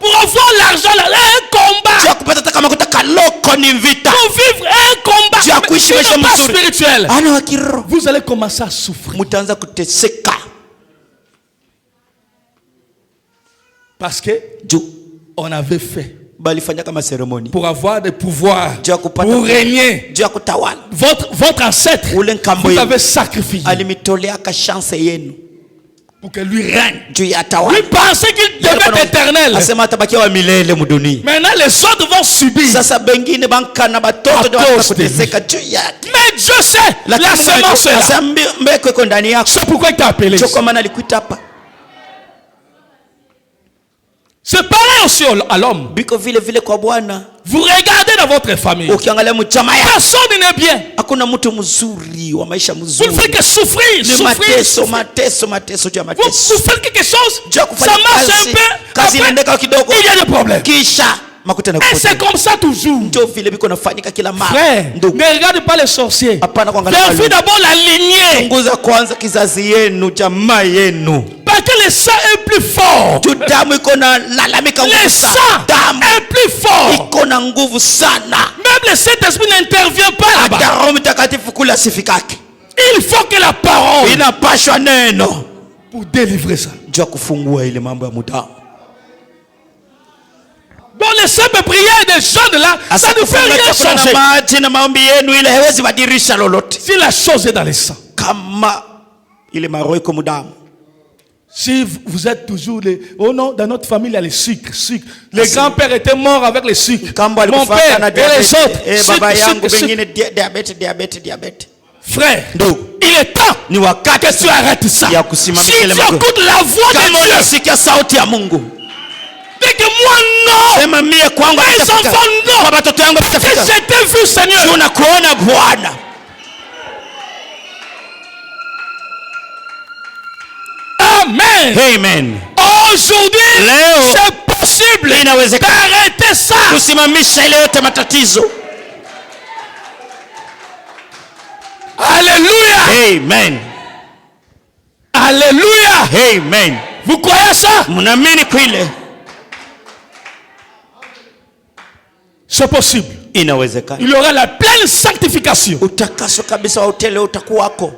Pour avoir l'argent là, un combat. Cha kupata hata kama kutaka loko ni vita. Pour vivre un combat. Tu as Mais kuishi s'il maisha n'est pas mzuri. spirituel, Ana wa kiro, vous allez commencer à souffrir. mtaanza kuteseka. Parce que Juu on avait fait balifanya kama seremoni pour avoir des pouvoirs, juu ya kupata, pour régner. juu ya kutawala. Votre ancêtre, Ule nkambo vous yenu avez sacrifié alimitolea ka chance yenu pour que lui règne. juu ya Lui tawala. pensait qu'il devait être éternel. Asema atabakia wa milele mdunia. Maintenant, les autres vont subir. Sasa bengine bankana batoto À ndio wanaanza cause de kuteseka juu yake. Mais Dieu sait, la semence est là. Sasa mbeko iko ndani yako. C'est pourquoi il t'a appelé. Sio kwa maana alikuita hapa. C'est pareil aussi à l'homme. Biko vile vile kwa Bwana. Vous regardez dans votre famille. Ukiangalia mchama yako, Personne n'est bien. hakuna mtu mzuri wa maisha Vous ne mzuri. faites que souffrir, Ni souffrir, mateso, souffrir. mateso juu ya Vous mateso. faites quelque chose, Juu ya ça kufanya marche un kazi, peu, kazi après, inaendeka kidogo, il y a des problèmes. kisha makuta Et yanakupotea. c'est comme ça toujours. Ndio vile biko nafanyika kila mara. Frère, Ndugu, ne regarde pas les sorciers. hapana kuangalia Vérifie wale. d'abord la lignée. Chunguza kwanza kizazi yenu, jamaa yenu. Parce que le sang est plus fort. Juu damu iko na lalamika Le nguvu sang sana. Damu est plus fort. iko na nguvu sana. Même le Saint-Esprit n'intervient pas là-bas. Hata Roho Mtakatifu kula sifikake. Il faut que la parole Inapashwa neno pour délivrer ça. juu ya kufungua ile mambo ya mudamu. Dans les simples prières des jeunes là, ça ne fait Kufunga rien chakula na changer. maji na maombi yenu ile haiwezi badilisha lolote. Si la chose est dans le sang. Kama ile maroho iko mudamu. Si vous êtes toujours les... Oh non, dans notre famille, il y a les sucres. Les grands-pères étaient morts avec les sucres. Kambo Mon alikufaka père na et les autres. baba yangu Sucre. bengine diabete. Frère, Ndugu, il est temps ni wakati que tu arrêtes ça. ya Si kusimamisha tu ile mambo. écoutes la voix Kama de Dieu, unasikia sauti ya Mungu, dis que moi non. sema mie kwangu Mes nitafika. enfants non. Kwa watoto yangu Que nitafika. je t'ai vu, Seigneur. Tunakuona Bwana. Amen. Amen. Aujourd'hui, Leo c'est possible inawezekana d'arrêter ça. kusimamisha ile yote matatizo. Alléluia. Amen. Alléluia. Amen. Vous croyez ça? Mnaamini kwile? C'est possible. Inawezekana. Il y aura la pleine sanctification. Utakaso kabisa wa utele utakuwako.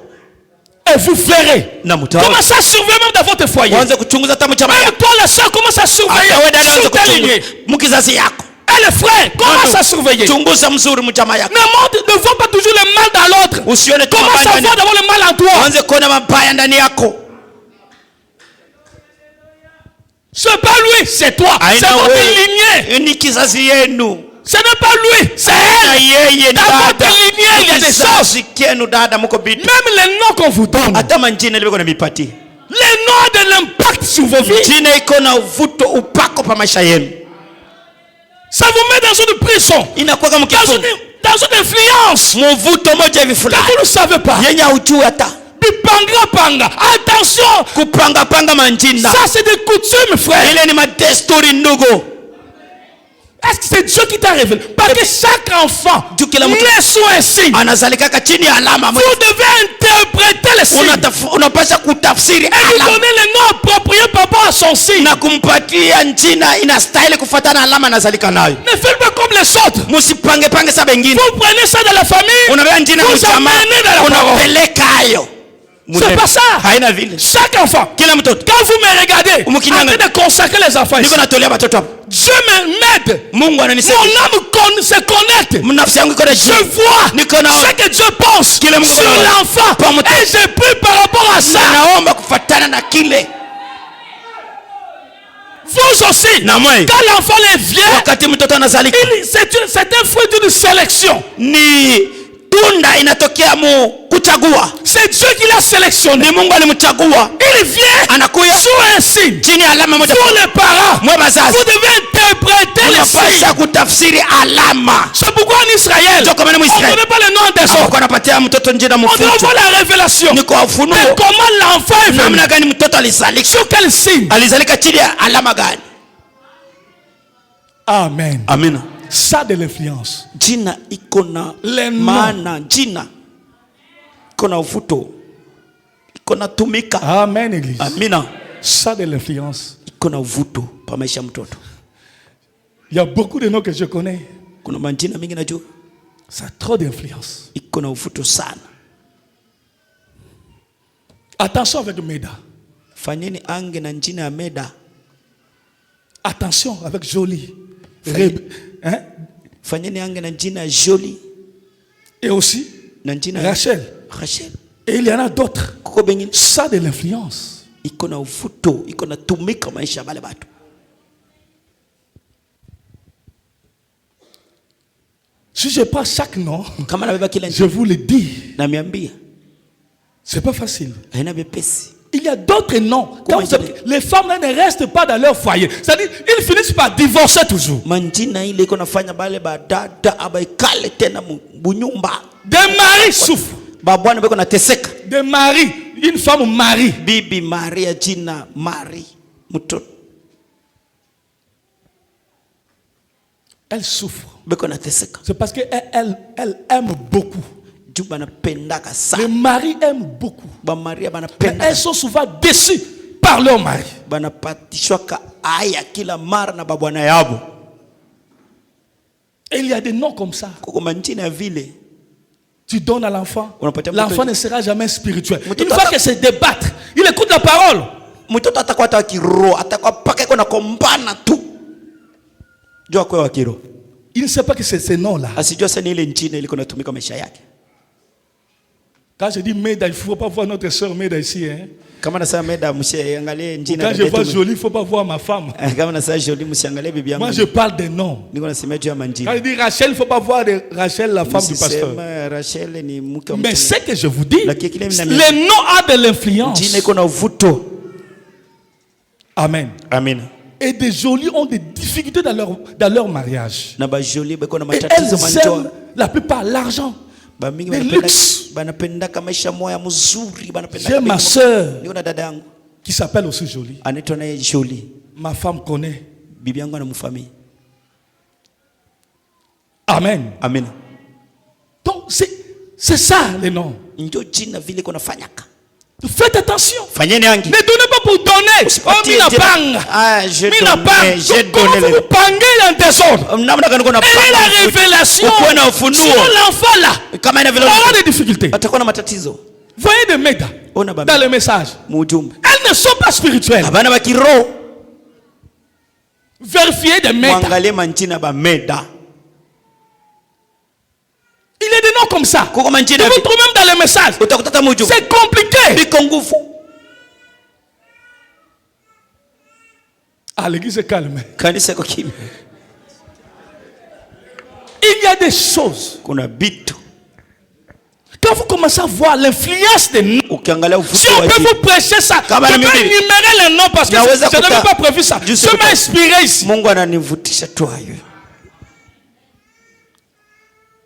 Et vous verrez. Comment ça surveille même dans votre foyer. Wanze kuchunguza tamu chama. Et toi la soeur, comment ça surveille. Sur ta lignée. Mukizazi yako. Et les frères, comment ça surveiller. Chunguza mzuri mchama yako. Ne vois pas toujours le mal dans l'autre. Comment ça va d'avoir le mal en toi. Wanze kuona mabaya ndani yako. C'est pas lui, c'est toi. C'est votre lignée. Ni kizazi yenu. Ce n'est pas lui, c'est elle. Dans votre lignée, il y a des choses. Même les noms qu'on vous donne. Les noms de l'impact sur vos vies. Ça vous met dans une prison. Dans une influence. Quand vous ne savez pas. Panga. Attention. Ça c'est des coutumes, frère. Est-ce que c'est Dieu qui t'a révélé? Parce que chaque enfant naît sous un signe. Vous devez interpréter les signes. Et lui donner le nom approprié par rapport à son signe. Ne faites pas comme les autres. Vous prenez ça dans la famille. Vous amenez dans la parole. C'est pas ça. Chaque enfant. Quand vous me regardez, en train de consacrer les enfants ici, Dieu m'aide. Mon âme se connecte. Je vois ce que Dieu pense sur l'enfant. Et je prie par rapport à ça. Vous aussi, quand l'enfant est vieux, c'est un fruit d'une sélection. C'est Dieu qui l'a sélectionné. Il vient sous un signe. Pour les parents, vous devez interpréter les signes. C'est pourquoi en Israël, on ne connaît pas le nom des autres. On doit voir la révélation. Mais comment l'enfant est venu? Sur quel signe? Amen. Amen. Ça de l'influence. Jina ikona maana. Jina ikona ufuto. Ikona tumika. Amen, église. Amina. Ça de l'influence. Ikona ufuto pa maisha mtoto. Il y a beaucoup de noms que je connais. Kuna majina mingi najua. Ça a trop d'influence. Ikona ufuto sana. Attention avec Meda. Fanyeni ange na jina ya Meda. Attention avec Jolie. Fanyeni ange na jina Jolie. Et aussi na jina Rachel. Et il y en a d'autres. Ça de l'influence. Ikona ufuto, ikona tumika maisha bale batu. Si je prends chaque nom, je vous le dis. C'est pas facile. Il y a d'autres noms. Les femmes ne restent pas dans leur foyer. C'est-à-dire, ils finissent par divorcer toujours. Des maris souffrent. Des maris, une femme marie. Bibi Maria jina Marie. Elle souffre. C'est parce qu'elle aime beaucoup. Les maris aiment beaucoup. Mais elles sont souvent déçues par leur mari. Et il y a des noms comme ça. Tu donnes à l'enfant. L'enfant ne sera jamais spirituel. Une fois que c'est débattre, il écoute la parole. Il ne sait pas que c'est ces noms-là. Quand je dis Meda, il ne faut pas voir notre soeur Meda ici. Hein? Quand je vois Jolie, il ne faut pas voir ma femme. Moi, je parle des noms. Quand je dis Rachel, il ne faut pas voir Rachel, la femme du pasteur. Mais ce que je vous dis, les noms ont de l'influence. Amen. Amen. Et des Jolies ont des difficultés dans leur mariage. Et elles aiment la plupart l'argent. Le luxe. J'ai ma soeur qui s'appelle aussi Jolie. Ma femme connaît. Amen. Amen. Donc c'est ça les noms. Faites attention. Fanyeni hangi. Ne donnez pas pour donner. Oh, mina panga. Ah, j'ai Mina donné, panga. j'ai Comment donné. vous pangez en désordre? Namna gani kuna Et la révélation. Ukuwe na ufunuo. Sinon l'enfant là. Kama ina vile aura des difficultés. atakuwa na matatizo. Voyez des médas dans le message. Mujumbe. Elles ne sont pas spirituelles. Abana ba kiroho. Vérifiez des médas. Mwangalie manchina ba meda. Il y a des noms comme ça. Kuko manchina. Vous trouvez même dans le message. Utakutata mujumbe. C'est compliqué. Biko nguvu. Ah, l'église est calme. Kanisa iko kimya. Il y a des choses. Kuna bitu. Quand vous commencez à voir l'influence des noms, Ukiangalia si ufunuo on wa peut vous prêcher ça, je peux énumérer les noms parce que je n'avais pas prévu ça. Je m'ai inspiré ici. Mungu ananivutisha tu hayo.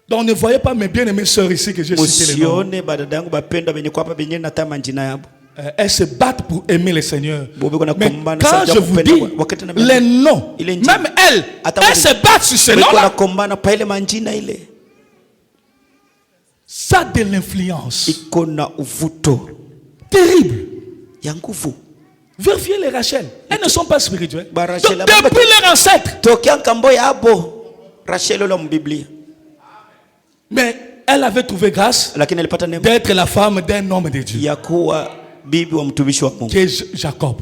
Donc ne voyez pas mes bien-aimées sœurs ici que j'ai cité les noms. Musione badada yangu bapendwa benye kwa hapa benye natama njina yabo. Elles se battent pour aimer le Seigneur. Mais Mais quand je vous dis les noms, même elles se battent sur ces noms-là. Ça a de l'influence terrible. Vérifiez les Rachel. Elles ne sont pas spirituelles. Donc, depuis leur ancêtre. Mais elle avait trouvé grâce d'être la femme d'un homme de Dieu. Qui est Jacob.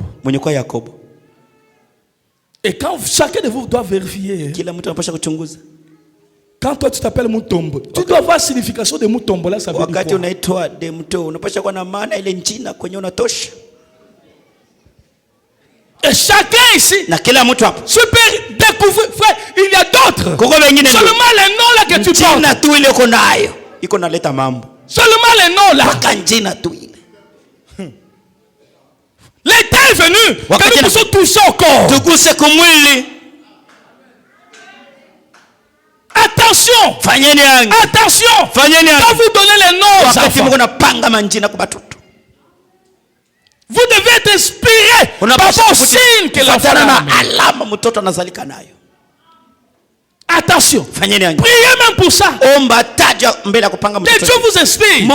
Et quand chacun de vous doit vérifier. Quand toi tu t'appelles Mutombo, tu dois voir la signification de Mutombo là, ça veut dire quoi? Et chacun ici super découvrir, frère, il y a d'autres. Seulement les noms là que tu portes. Seulement les noms là. L'état est venu que nous puissions toucher au corps. Attention. Attention. Quand vous donnez les noms aux enfants, vous devez être inspiré par vos signes que l'enfant a. Attention. Priez même pour ça. Que Dieu vous inspire.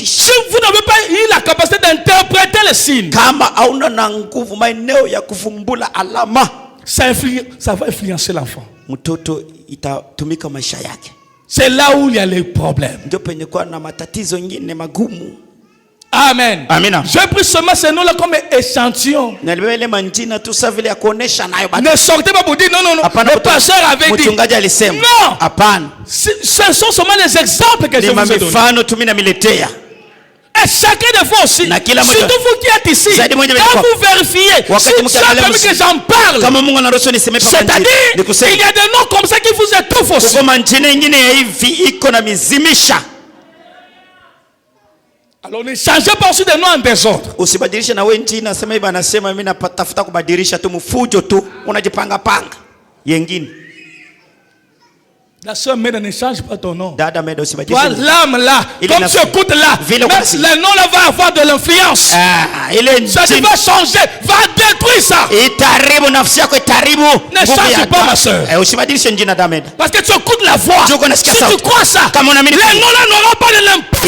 Si vous n'avez pas eu la capacité d'interpréter les signes, ça va influencer l'enfant. C'est là où il y a les problèmes. Amen. J'ai pris seulement ces noms-là comme échantillon. Ne sortez pas pour dire non. Le pasteur avait dit. Non. Ce sont seulement les exemples que je vous ai donnés. Et chacun de vous aussi, surtout vous qui êtes ici, quand vous vérifiez, si Dieu a permis que j'en parle, c'est-à-dire il y a des noms comme ça qui vous étouffent aussi. Alors ne changez pas aussi des noms en désordre. La sœur Meda ne change pas ton nom. Toi, l'âme là, comme tu écoutes là, le nom là va avoir de l'influence. Ça va changer, va détruire ça. Ne change pas ma sœur. Parce que tu écoutes la voix. Si tu crois ça, les noms là n'auront pas de l'impact.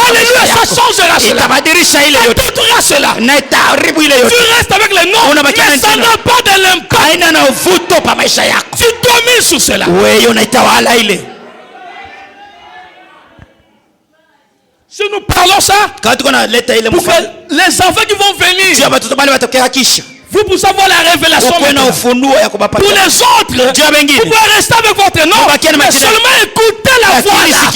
Alléluia, ça changera cela. Ça détruira cela. Tu restes avec les noms, mais ça n'a pas de l'impact. Tu domines sur cela. Si nous parlons ça, pour que les enfants qui vont venir, vous pouvez avoir la révélation. Pour les autres, vous pouvez rester avec votre nom, mais seulement écouter la voix là.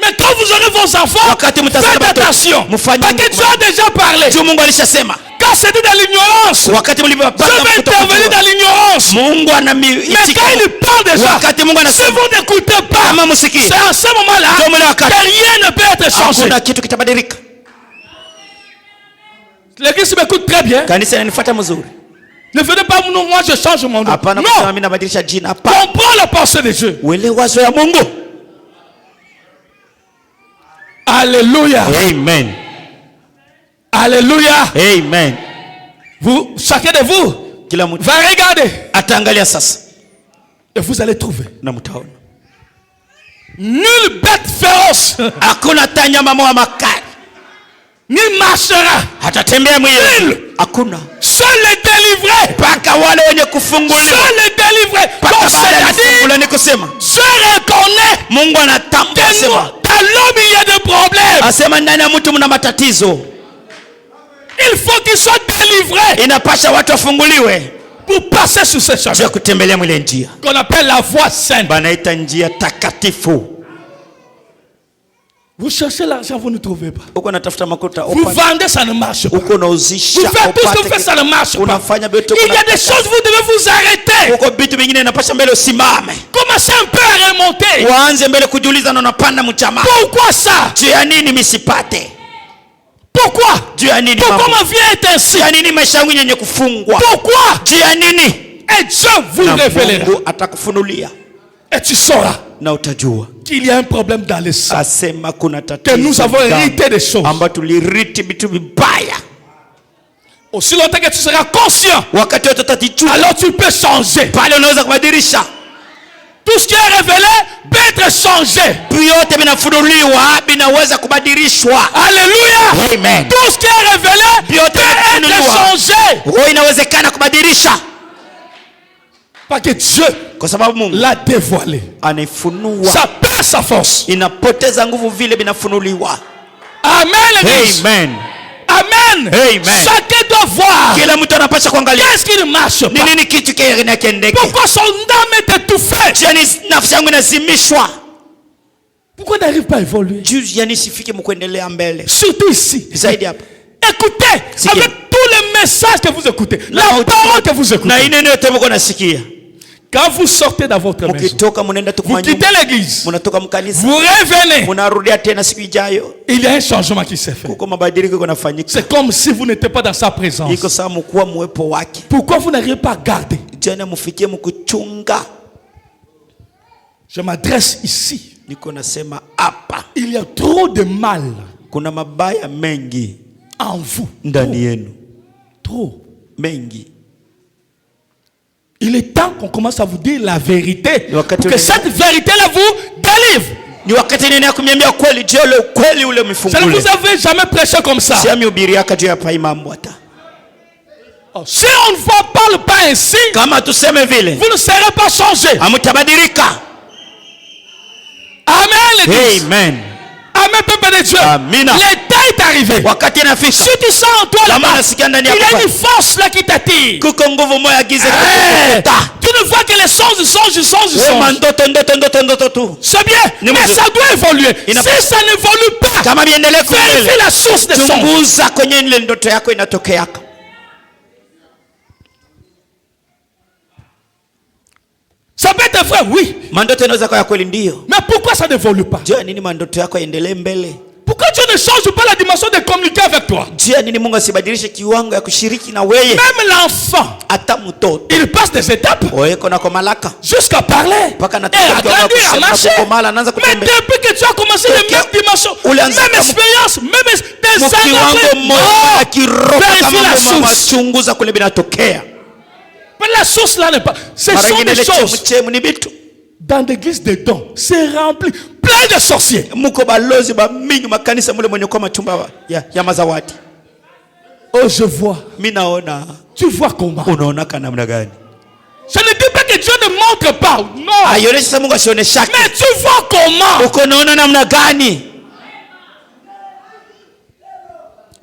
Mais quand vous aurez vos enfants, faites attention. Parce que Dieu a déjà parlé. Quand c'était dans l'ignorance, Dieu va intervenir dans l'ignorance. Mais quand il parle déjà, si vous n'écoutez pas, c'est à ce moment-là que rien ne peut être changé. L'église m'écoute très bien. Ne venez pas, moi je change mon nom. Non. Comprends la pensée de Dieu. Alléluia. Amen. Alléluia. Amen. Vous, chacun de vous va regarder. Et vous allez trouver. Nulle bête féroce hakuna tanyama moja makali ni marchera. hatatembea mwenyewe. Hakuna. Seuls les délivrés. Paka wale wenye kufunguliwa. Seuls les délivrés. Donc c'est-à-dire, ni kusema je reconnais Mungu anatambua sema dans l'homme il y a des problèmes. Asema ndani ya mtu mna matatizo. Il faut qu'il soit délivré. Inapasha watu wafunguliwe pour passer sur ce chemin. Je kutembelea mwile njia. Qu'on appelle la voie sainte. Banaita njia takatifu. Vous cherchez l'argent, vous ne trouvez pas. Uko natafuta makuta vous vendez, ça ne marche pas. Uko nauzisha. Vous faites tout ce que vous faites, ça ne marche pas. Il y a des choses, vous devez vous arrêter. Uko vitu vingine inapasha mbele usimame. Commencez un peu à remonter. Waanze mbele kujiuliza na unapanda mchama. Pourquoi ça? Juu ya nini misipate? Pourquoi? Juu ya nini? Pourquoi ma vie est ainsi? Juu ya nini maisha yangu yenye kufungwa? Pourquoi? Juu ya nini? Et Dieu vous révélera. Mungu atakufunulia. Et tu sauras na utajua qu'il y a un problème dans le sang. Asema kuna tatizo. Que nous avons hérité des choses. Amba tuliriti vitu vibaya. Aussi longtemps que tu seras conscient, wakati wote utajua, alors tu peux changer. Pale unaweza kubadilisha. Tout ce qui est révélé peut être changé. Vyote vinafunuliwa vinaweza kubadilishwa. Alléluia. Amen. Tout ce qui est révélé peut être changé. Roho inawezekana kubadilisha. Parce que Dieu kwa sababu Mungu l'a dévoilé. Anafunua. Ça perd sa force. Inapoteza nguvu vile vinafunuliwa. Amen. Amen. Amen. Amen. Chacun doit voir. Kila mtu anapaswa kuangalia. Qu'est-ce qui ne marche pas? Ni nini kitu kinakiendeka? Pourquoi son âme est étouffée? Yani nafsi yangu inazimishwa. Pourquoi n'arrive pas à évoluer? Yani sifike mkuendelea mbele. Surtout ici. Zaidi hapa. Écoutez avec tous les messages que vous écoutez, la parole que vous écoutez. Na ine yote mko nasikia. Quand vous sortez dans votre maison, vous quittez l'église, vous revenez, il y a un changement qui s'est fait. C'est comme si vous n'étiez pas dans sa présence. Pourquoi vous n'arrivez pas à garder? Je m'adresse ici. Il y a trop de mal en vous. Trop. Il est temps qu'on commence à vous dire la vérité. Pour que cette vérité-là vous délivre. Je ne vous avais jamais prêché comme ça. Si on ne parle pas ainsi, vous ne serez pas changé. Amen. Amen. Amen, peuple de Dieu. L'état est arrivé. Si tu sens en toi là-bas, il y a une force là qui t'attire. Tu ne vois que les songes. C'est bien, mais ça doit évoluer. Si ça n'évolue pas, vérifie la source des songes. Ça peut être vrai, oui. Mais pourquoi ça n'évolue pas? Pourquoi Dieu ne change pas la dimension de communiquer avec toi? Même l'enfant, il passe des étapes jusqu'à parler et à grandir, à marcher. Mais depuis que tu as commencé les mêmes dimensions, même expérience, même des années, vérifie la source. Mais la source là n'est pas. Ce sont des choses. Dans l'église des dons, c'est rempli, plein de sorciers. Oh, je vois. Tu vois comment? Je ne dis pas que Dieu ne montre pas. Non. Mais tu vois comment?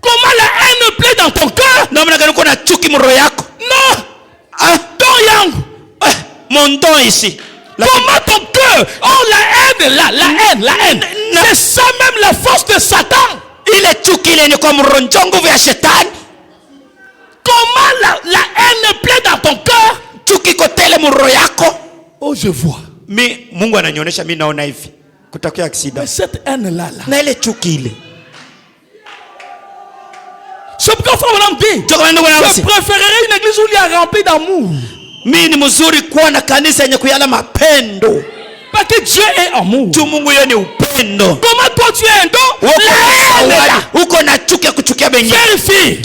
Comment la haine plaît dans ton cœur? Non. Don Yang. Comment ton cœur? Oh, la haine. C'est ça même la force de Satan. Comment la haine plaît dans ton cœur? Oh, je vois. Mais cette haine-là. C'est pourquoi frère dit, je préférerais une église où il y a rempli d'amour. Parce que Dieu est amour. Comment toi tu es un don? Vérifie.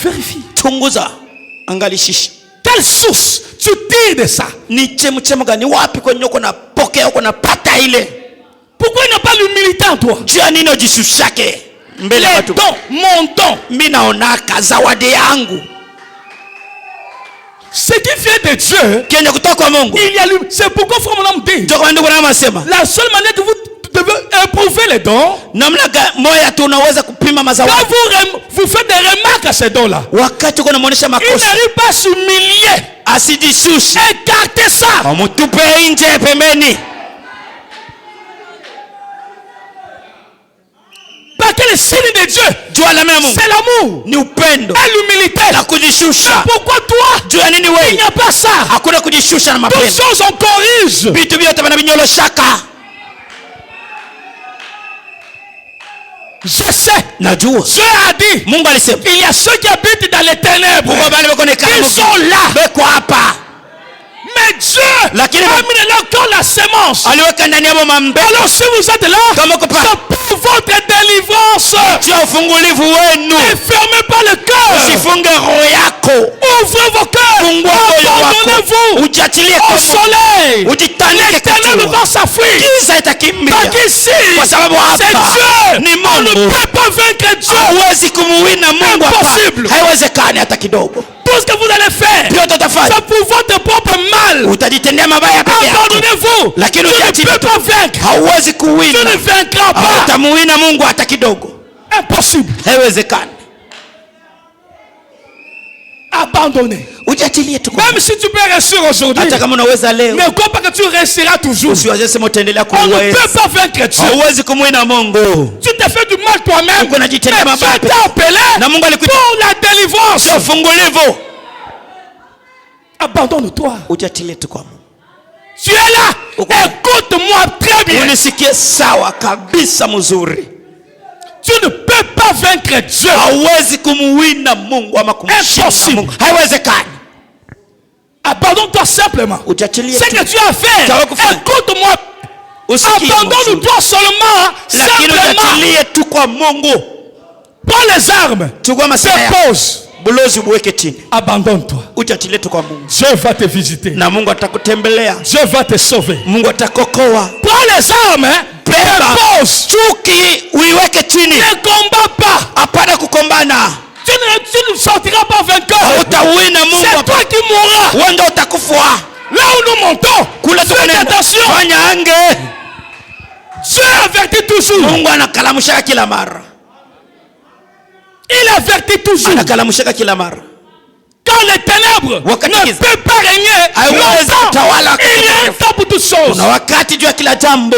Vérifie. quelle source tu tires de ça? Ni chemchemu gani? Wapi kwenye uko napokea, uko napata ile? Pourquoi il n'y a pas l'humilité en toi? Juu ya nini ujishushake mbele ya Les watu? dons, mon don. Mimi naonaka zawadi yangu Ce qui vient de Dieu, kenye kutoka kwa Mungu. il y a c'est pourquoi frère mon dit. Ndio kwa ndugu na masema, La seule manière que vous devez éprouver les dons, namna moja tu unaweza kupima quand mazawadi. vous faites des remarques à ces dons-là, Wakati uko namuonesha il makosa, n'arrive pas à s'humilier. asijishushe, Écartez ça. amutupe nje pembeni. Parce que le signe de Dieu, Jua la Mungu c'est l'amour ni upendo et l'humilité. na kujishusha. Pourquoi toi, Juu ya nini il wewe? n'y a pas ça? Hakuna kujishusha na Toutes mapendo. choses on corrige. Vitu vyote vinavinyoloshaka. Je sais. Najua. Dieu a dit, Mungu alisema, il y a ceux qui habitent dans les ténèbres. Mungu bali bako nekana. Ils sont là. Beko hapa. Mais Dieu Lakini a mis dans leur cœur la sémence. aliweka ndani yao mambe. Alors si vous êtes là, Kama uko pa- c'est pour votre délivrance. Juu ya ufungulivu wenu. Ne fermez pas le cœur. Usifunge roho yako. Ouvrez vos cœurs. Fungua moyo wako. Abandonnez-vous Ujiachilie au kwa soleil. Ujitandike Les ténèbres kichwa. vont s'enfuir. Giza itakimbia. Parce qu'ici, Kwa sababu c'est hapa Dieu. ni On ne Mungu. peut pas vaincre Dieu. Hauwezi kumuwina Mungu hapa. Impossible. Haiwezekani hata kidogo. Tout ce que vous allez faire, Vyote utafanya. c'est pour votre propre mal. Utajitendea mabaya peke yako. Abandonnez-vous. Tu Lakini ne ujiachilie peux tu. pas vaincre. Hauwezi Tu kuwina. ne vaincras pas. Hautamuwina Mungu hata kidogo. Impossible. Haiwezekani. Abandonnez. Ujiachilie tu. Même si tu peux réussir aujourd'hui, Hata kama unaweza leo, ne crois pas que tu réussiras toujours. usiwaze sema utaendelea On ne kuweza. peut pas vaincre Dieu. Hauwezi kumwina Mungu. Tu t'es fait du mal toi-même. Uko unajitendea Mais mabaya. Dieu t'a appelé Na Mungu alikuita pour la délivrance. sio fungulivu. Abandonne-toi. Ujiachilie tu kwa Mungu. Tu es là. Uko- Écoute-moi très bien. Unisikie sawa kabisa mzuri. Tu ne peux pas vaincre Dieu. Hauwezi kumuwina Mungu ama kumshinda Impossible. Mungu. Haiwezekani. Abandonne-toi simplement. Ujiachilie Ce tu. que tu as fait, Sawa kufanya. écoute-moi. Usikie Abandonne-toi seulement. lakini Simplement. ujiachilie tu kwa Mungu. Prends les armes. Chukua masaa yako. Dépose. Bulozi uweke chini. Abandonne-toi. Ujiachilie tu kwa Mungu. Dieu va te visiter. Na Mungu atakutembelea. Dieu va te sauver. Mungu atakokoa. Prends les armes. Hein? Beba. Dépose. Chuki uiweke chini. Ne combat pas. Hapana kukombana. Tu ne sortiras pas vainqueur. Hautawina Mungu C'est hapa. toi qui mourras. Wewe ndio utakufa. Là où nous montons, Kula faites tunaenda. attention. Fanya ange. Dieu avertit toujours. Mungu anakalamushaka kila mara. Il avertit toujours. Anakalamushaka kila mara. Quand les ténèbres Wakati ne giza peuvent pas régner haiwezi longtemps, kutawala il y a un temps pour toutes choses. Kuna wakati juu ya kila jambo.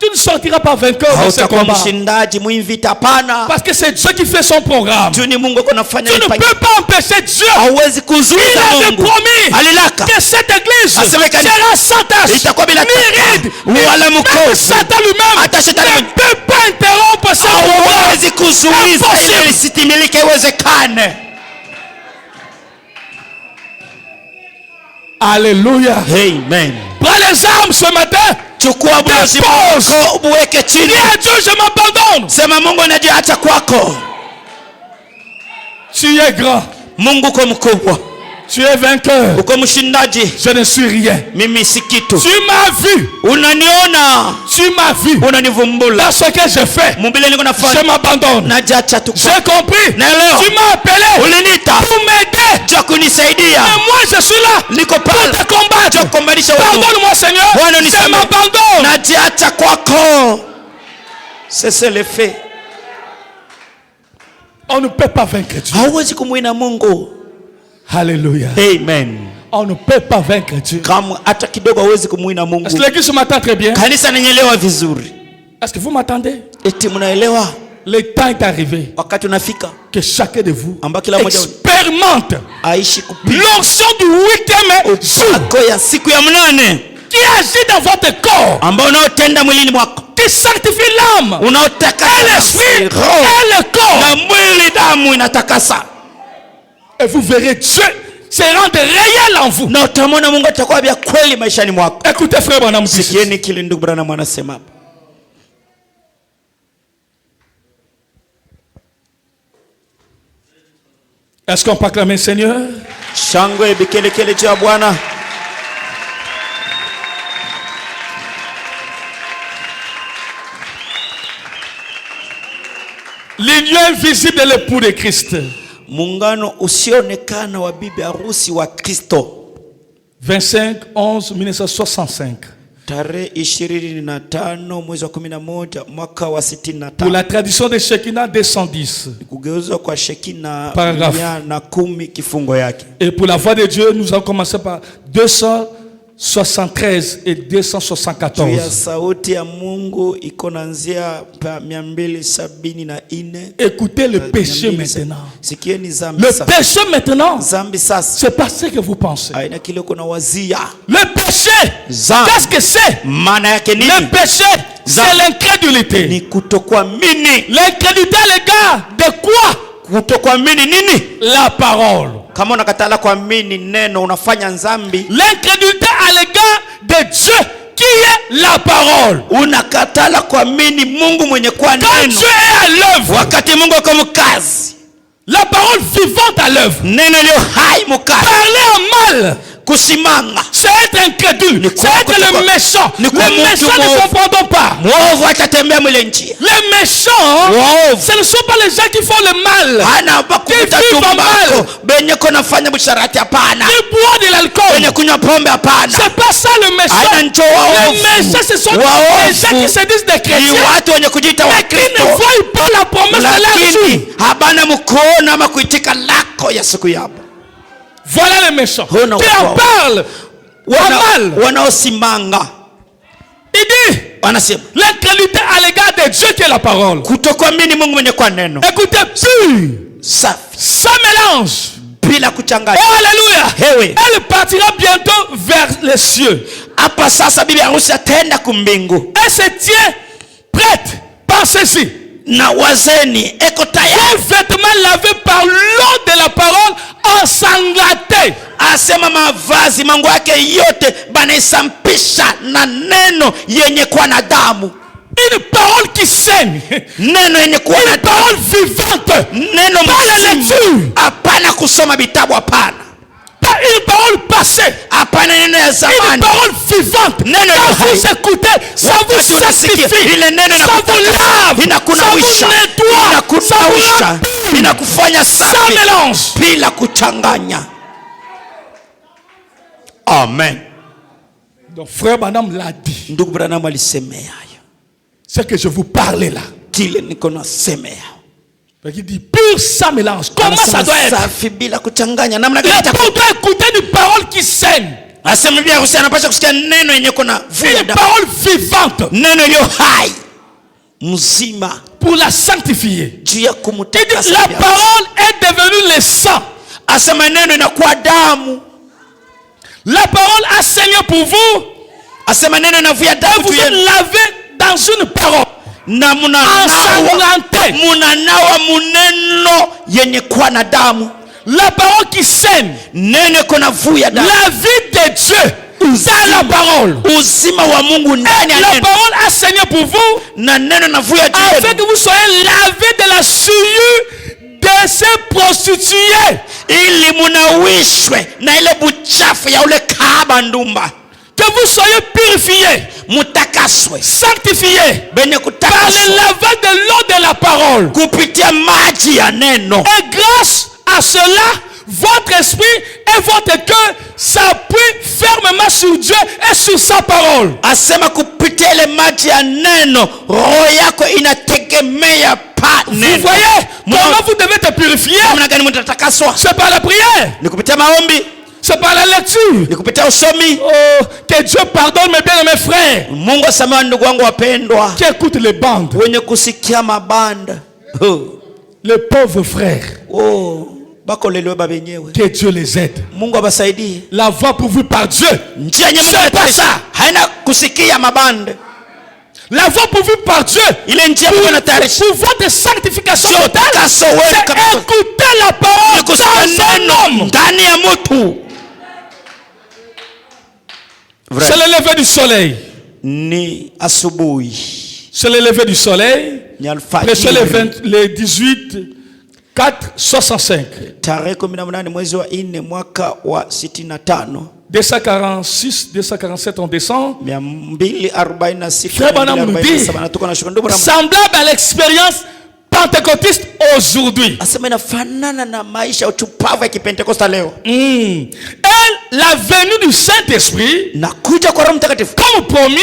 Tu ne sortiras pas vainqueur de ce Hautakuwa combat. mshindaji mwinvita, hapana. Parce que c'est Dieu qui fait son programme. Juu ni Mungu ako nafanya Tu ne mipango. peux pas empêcher Dieu. Hauwezi Il kuzuia avait Mungu. promis Alilaka que cette église Aseme kanisa sera sans tache, itakuwa bila ni ride. wala Même mkosi. Satan lui-même Hata shetani ne peut pas interrompre ce programme. hauwezi kuzuiza Impossible. ile lisitimilike, iwezekane. Alléluia. Amen. Prends les armes ce matin. Chukua bulozi Dépose. wako uweke chini. Dis à Dieu, je m'abandonne. Sema Mungu anajiacha kwako. Tu es grand. Mungu uko mkubwa. Tu es vainqueur. Uko mshindaji. Je ne suis rien. Mimi si kitu. Tu m'as vu. Unaniona. Tu m'as vu. Unanivumbula. Dans ce que je fais, Mbele niko je nafanya. m'abandonne. Najiacha tu kwako. J'ai compris. Naelewa. Tu m'as appelé Ulinita. pour m'aider. Cha kunisaidia. Mais moi, je suis là Niko pour pale. te combattre. Cha kukombanisha watu. Pardonne-moi, Seigneur. Bwana Je unisamehe. m'abandonne. Najiacha kwako. C'est le fait. On ne peut pas vaincre Dieu. Hauwezi kumwina Mungu. Alléluia. Amen. On ne peut pas vaincre Dieu. Kama hata kidogo hauwezi kumwina Mungu. Est-ce que l'église m'attend très bien? Kanisa nanyelewa vizuri. Est-ce que vous m'attendez? Eti mnaelewa? Le temps est arrivé Wakati unafika que chacun de vous ambao kila mmoja expérimente aishi kupiga l'onction du 8e jour upako ya siku ya 8 qui agit dans votre corps, ambao unaotenda mwilini mwako, qui sanctifie l'âme, unaotakasa l'esprit roho et le corps. na mwili, damu inatakasa, Et vous verrez Dieu se rendre réel en vous. na utamwona Mungu atakuwa vya kweli maishani mwako. Écoutez frère Branham. Sikieni kile ndugu Branham anasema hapa. Est-ce qu'on proclame Seigneur? Shangwe bikelekele cha Bwana. L'union invisible de l'époux de Christ. Muungano usionekana wa bibi harusi wa Kristo. 25/11/1965. Tarehe 25 mwezi wa 11 mwaka wa 65. Pour la tradition de Shekinah 210. Kugeuzwa kwa Shekinah Paragraphe. 10 kifungo yake. Et pour la voix de Dieu, nous allons commencer par 273 et 274. Ya sauti ya Mungu iko naanzia 274. Écoutez le péché maintenant. Sikieni zambi Le sasa. péché maintenant, Zambi sasa. c'est pas ce que vous pensez. Aina kile kuna wazia. Le péché, Zambi. qu'est-ce que c'est? Maana yake nini? Le péché, c'est l'incrédulité. Ni kutokuamini. L'incrédulité, les gars, de quoi? Kutokuamini nini? La parole. Kama unakatala kuamini neno unafanya dhambi. L'incrédulité à l'égard de Dieu qui est la parole. Unakatala kuamini Mungu mwenye kwa Quand neno. Dieu est à l'œuvre, Wakati Mungu yuko mkazi. la parole vivante à l'œuvre. Neno lio hai mkazi. Parler en mal, Kusimanga. c'est être incrédule, c'est être le méchant. Le méchant ne comprend pas. Mwovu atatembea mwile njia. Les méchants, ce ne sont pas les gens qui font le mal. Hana bakuta tumbako. Benye kona fanya busharati hapana. Qui boivent de l'alcool. Benye kunywa pombe hapana. C'est pas ça le méchant. Hana njo Les méchants, ce sont les gens qui se disent des Ni chrétiens, watu wenye kujiita mais qui ne Wakristo. voient pas la promesse de leur Lakini jour. habana mkono ama kuitika lako ya siku yabo. Voilà les méchants qui Oh en non, parlent pas mal. Wanaosimanga. Il dit Wanasema l'incrédulité à l'égard de Dieu qui est la parole. kutokuamini Mungu mwenye kwa neno. Écoutez, pur, Safi. sans mélange. Bila Oh, kuchanganya. alléluia. Hewe. Elle partira bientôt vers les cieux. Hapa sasa bibi harusi ataenda kumbingu. Elle se tient prête par ceci. Na wazeni eko tayari. Un vêtement lavé par l'eau de la parole ensanglanté. Asema mavazi mangu yake yote banaisampisha na neno yenye kuwa na damu. Une parole qui saigne. Neno yenye kuwa na Une parole vivante. neno Pas la lecture. hapana kusoma vitabu hapana. Pas une parole passée. Hapana neno ya Une zamani. parole vivante. Neno Quand hai. vous écoutez, ça vous Wakati unasikia sanctifie. ile neno Ça vous lave. Ça vous inakunawisha. nettoie. Ça vous Inakunawisha. remplit. Inakufanya Sans safi mélange. bila kuchanganya. Amen. Donc frère Branham l'a dit. Ndugu Branham alisemea hayo. C'est que je vous parlais là. Kile niko nasemea. Il dit pur sans mélange. Comment ça doit être? Safi bila kuchanganya. Namna gani L'époux doit écouter une parole qui saigne. Asema bibi harusi anapaswa kusikia neno yenye kuna Une parole vivante. neno iliyo hai mzima Pour la sanctifier. juu ya Il dit kumtakasa. la parole est devenue le sang. Asema neno inakuwa damu. La parole a saigné pour vous. Asema neno inavuya Et damu vous juu êtes yenu. lavé dans une parole. Na munanawa Ensanglanté. muneno yenye kuwa na damu. La parole qui saigne. Neno iko navuya damu. La vie de Dieu dans la parole. Uzima wa Mungu ndani ya La neno. parole a saigné pour vous. Na neno navuya juu Afin yenu. que vous soyez lavés de la souillure de ces prostituées. Ili munawishwe na ile buchafu ya ule kahaba ndumba. Que vous soyez purifiés, Mutakaswe. sanctifiés Benye par le kutakaswa. lavage de l'eau de la parole. Kupitia maji ya neno. Et grâce à cela, votre esprit et votre cœur s'appuient fermement sur Dieu et sur sa parole. Asema kupitia ile maji ya neno roho yako inategemea pa Vous neno. voyez comment vous devez te purifier? Namna gani mtatakaswa? C'est par la prière, Ni kupitia maombi, c'est par la lecture. ni kupitia usomi. Oh, que Dieu pardonne mes bien-aimés frères Mungu asamehe ndugu wangu wapendwa qui écoutent les bandes, wenye kusikia mabanda. les pauvres frères. Oh, bako lelewe baba wenyewe. Que Dieu les aide. Mungu abasaidie. La voie pourvue par Dieu, Njia yenye Mungu c'est pas anatayarisha ça. haina kusikia mabanda. La voie pourvue par Dieu Ile njia Mungu anatayarisha pour votre sanctification sio totale, utakaso wewe c'est kabisa. écouter la parole Ni kusikia dans un neno homme. ndani ya mtu. C'est le lever du soleil. Ni asubuhi. C'est le lever du soleil. Ni Prêchez alfajiri. les 18 465. tarehe 18 mwezi wa 4 mwaka wa 65. 246, 247 on descend. 246. Semblable à l'expérience pentecôtiste aujourd'hui. Asema inafanana na maisha uchupavu ya Kipentekosta leo. Et la venue du Saint-Esprit, na kuja kwa Roho Mtakatifu comme promis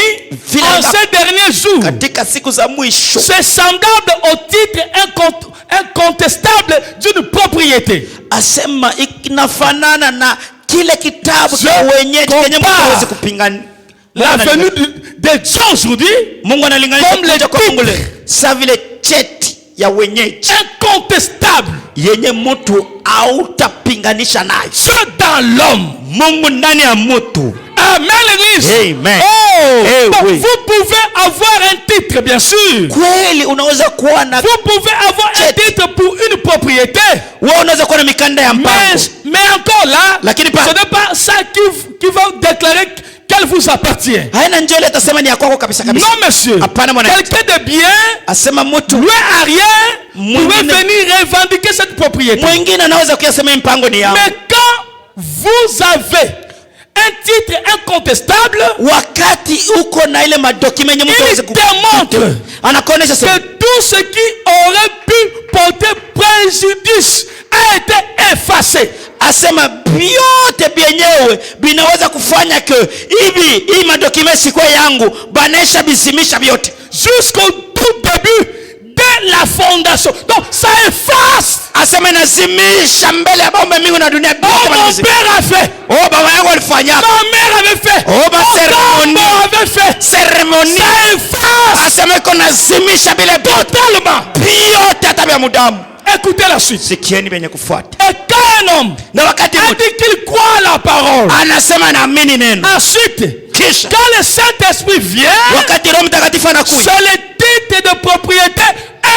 en ces derniers jours, katika siku za mwisho, c'est semblable au titre incontestable d'une propriété. Asema inafanana na kile kitabu cha wenyeji kenye mtu hawezi kupingana. La venue de Dieu aujourd'hui, Mungu analinganisha kuja kwa Mungu leo sawa vile cheti ya wenyeji incontestable yenye mtu hautapinganisha nayo. Ce dans l'homme, Mungu ndani ya mtu. Amen l'église. Amen. Donc, oui. Vous pouvez avoir un titre bien sûr. Kweli unaweza kuwa na vous pouvez avoir un titre pour une propriété. Wewe unaweza kuwa na mikanda ya mpango. Mais encore là, lakini ce n'est pas ça qui va déclarer qu'elle vous appartient. Haina njoo ile tasema ni ya kwako kabisa kabisa. Non monsieur. Hapana mwana. Quelqu'un de bien, asema mtu loin arrière, pouvait venir revendiquer cette propriété. Mwingine anaweza kuyasema mpango ni yao. Mais quand vous avez un titre incontestable, wakati uko na ile madocument yenye mtu aweze démontre anakuonesha que tout ce qui aurait pu porter préjudice a été effacé. Asema vyote vyenyewe vinaweza kufanya ke hivi hii madocument siko yangu banesha bizimisha vyote jusqu'au tout début de la fondation. Donc ça efface. Asema nazimisha mbele ya Baba mbingu na dunia. Oh, mon père a fait. Oh, baba yangu alifanya. Ma mère avait fait. Oh, ma cérémonie avait fait. Cérémonie. Ça efface. Asema iko nazimisha bila totalement. Vyote hata vya mudamu. Écoutez la suite. Sikieni benye kufuata. Et quand un homme na wakati mtu dit qu'il croit la parole, anasema naamini neno. Ensuite, kisha quand le Saint-Esprit vient, wakati Roho Mtakatifu anakuja, c'est le titre de propriété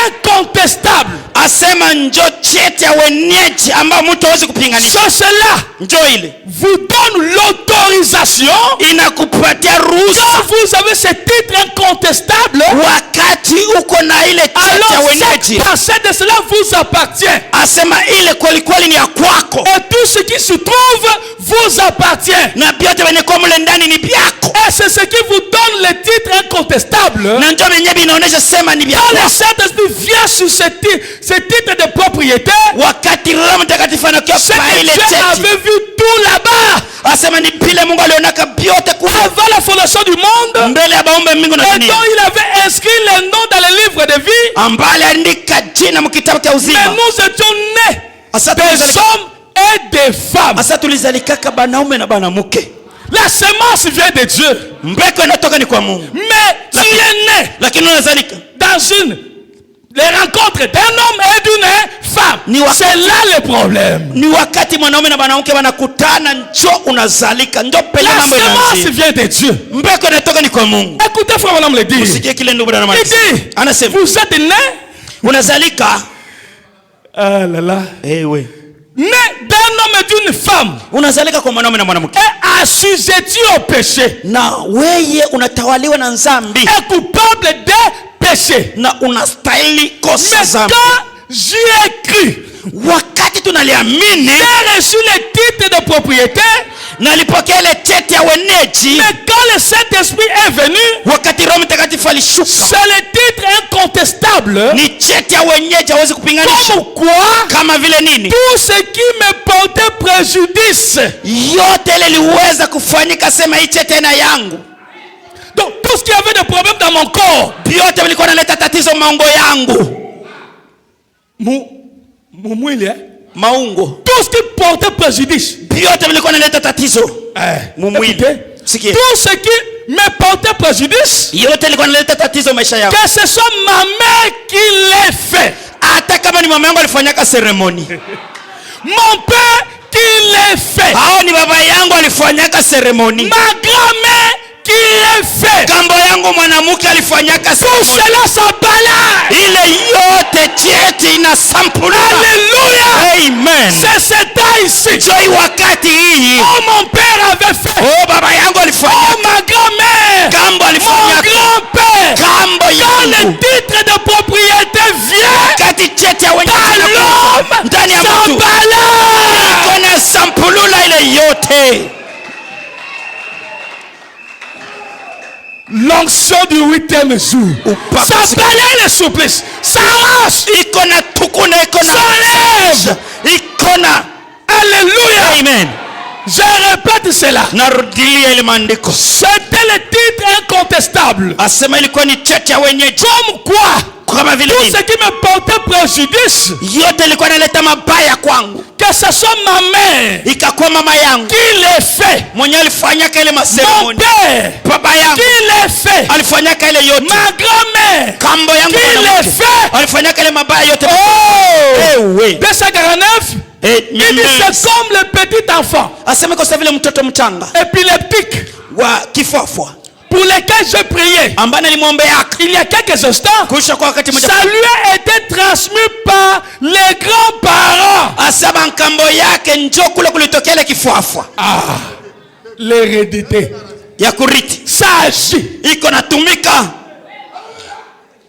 incontestable. Asema njo cheti ya wenyeji ambao mtu hawezi kupinganisha. Cela njo ile vous donne l'autorisation, inakupatia ruhusa. Quand vous avez ce titre incontestable, wakati uko na ile cheti ya wenyeji, alors de cela vous appartient. Asema ile kweli kweli ni ya kwako. Et tout ce qui se trouve vous appartient. Na vyote venye kwa mle ndani ni vyako. Et c'est ce qui vous donne le titre incontestable. Na njo venye binaonesha sema ni vyako. Le Saint-Esprit vient sur ce titre de propriété. Wakati Roho Mtakatifu anakuja kwa ile cheti, avait vu tout là-bas. Asema ni pile Mungu alionaka vyote kwa avant la fondation du monde. Mbele ya baumba mbingu na dunia. Et donc il avait inscrit les noms dans le livre de vie. Ambale andika jina mkitabu cha uzima. Mais nous étions nés des hommes et des femmes. Asa tulizalikaka banaume na banamuke. La semence vient de Dieu. Mbeko inatoka ni kwa Mungu. Mais tu es né. Lakini unazalika dans les rencontres d'un homme et d'une femme. C'est là le problème. Ni wakati mwanaume na mwanamke wanakutana njo unazalika njo pele mambo yanaanza. La semence vient de Dieu. Mbeko inatoka ni kwa Mungu. Écoutez frère Madame le dit. Usikie kile ndugu na mama. Anasema vous êtes né, unazalika. Ah là là. Eh oui. Né d'un homme et d'une femme. Unazalika kwa mwanaume na mwanamke. Et assujetti au péché. Na weye unatawaliwa na dhambi. Et coupable de péché. Na unastahili kosa dhambi. Mais quand j'y ai cru, wakati tunaliamini, j'ai reçu le titre de propriété, nalipokea ile cheti ya wenyeji. Mais quand le Saint-Esprit est venu, wakati Roho Mtakatifu alishuka, c'est le titre incontestable, ni cheti ya wenyeji hawezi kupinganisha. Pourquoi? Kama vile nini? Tout ce qui me portait préjudice, yote ile liweza kufanyika, sema hii cheti na yangu. Donc tout ce qui avait des problèmes dans mon corps, yote vilikuwa naleta tatizo maungo yangu. Mwili maungo, tout ce qui portait préjudice, yote vilikuwa naleta tatizo mwili. Tout ce qui me portait préjudice, yote vilikuwa naleta tatizo maisha yangu. Que ce soit ma mère qui l'ait fait, hata kama ni mama yangu alifanyaka ceremony. Mon père qui l'ait fait, hao ni baba yangu alifanyaka ceremony. Ma grand-mère qui l'ait fait, kambo yangu mwanamke alifanyaka ceremony. Tout cela s'emballait, ile yote cheti na sampuli. Alléluia, amen. C'est ça ici. Joy wakati hii. Oh, mon père avait fait. Oh, baba yangu alifanya. Oh, ma grand-mère. Kambo alifanya. Mon grand-père. Kambo quand le yangu. titre de propriété vient, Kati cheti ya wenyeji dans kinakuja l'homme ndani ya mtu. s'emballa. Kona sampulula ile yote. L'onction du 8e jour. Upako Ça siku- balaye le supplice. Ça arrache. Iko na tukuna, iko na S'enlève. iko na. Alléluia. Amen. Je répète cela. Narudilia ile maandiko. C'était le titre incontestable. Asema ilikuwa ni cheti ya wenyeji. Comme quoi, Kama vile tout nini? ce qui me portait préjudice, Yote ilikuwa inaleta mabaya kwangu. que ce soit ma mère Ikakuwa mama yangu qui l'ait fait, mwenye alifanyaka ile mon maseremoni. père Baba yangu qui l'ait fait, alifanyaka ile yote. ma grand-mère Kambo yangu qui l'ait mwanamke fait. alifanyaka ile mabaya yote. Oh, Ewe. 249. Il dit c'est comme le petit enfant Asema kwa vile mtoto mchanga épileptique wa kifafwa pour lequel je priais ambaye nilimwombeaka il y a quelques instants. kusha kwa wakati mmoja. Ça lui a été transmis par les grands-parents. Asema nkambo yake njoo kule kulitokea ile kifafwa Ah, l'hérédité. ya kuriti Ça agit. iko natumika.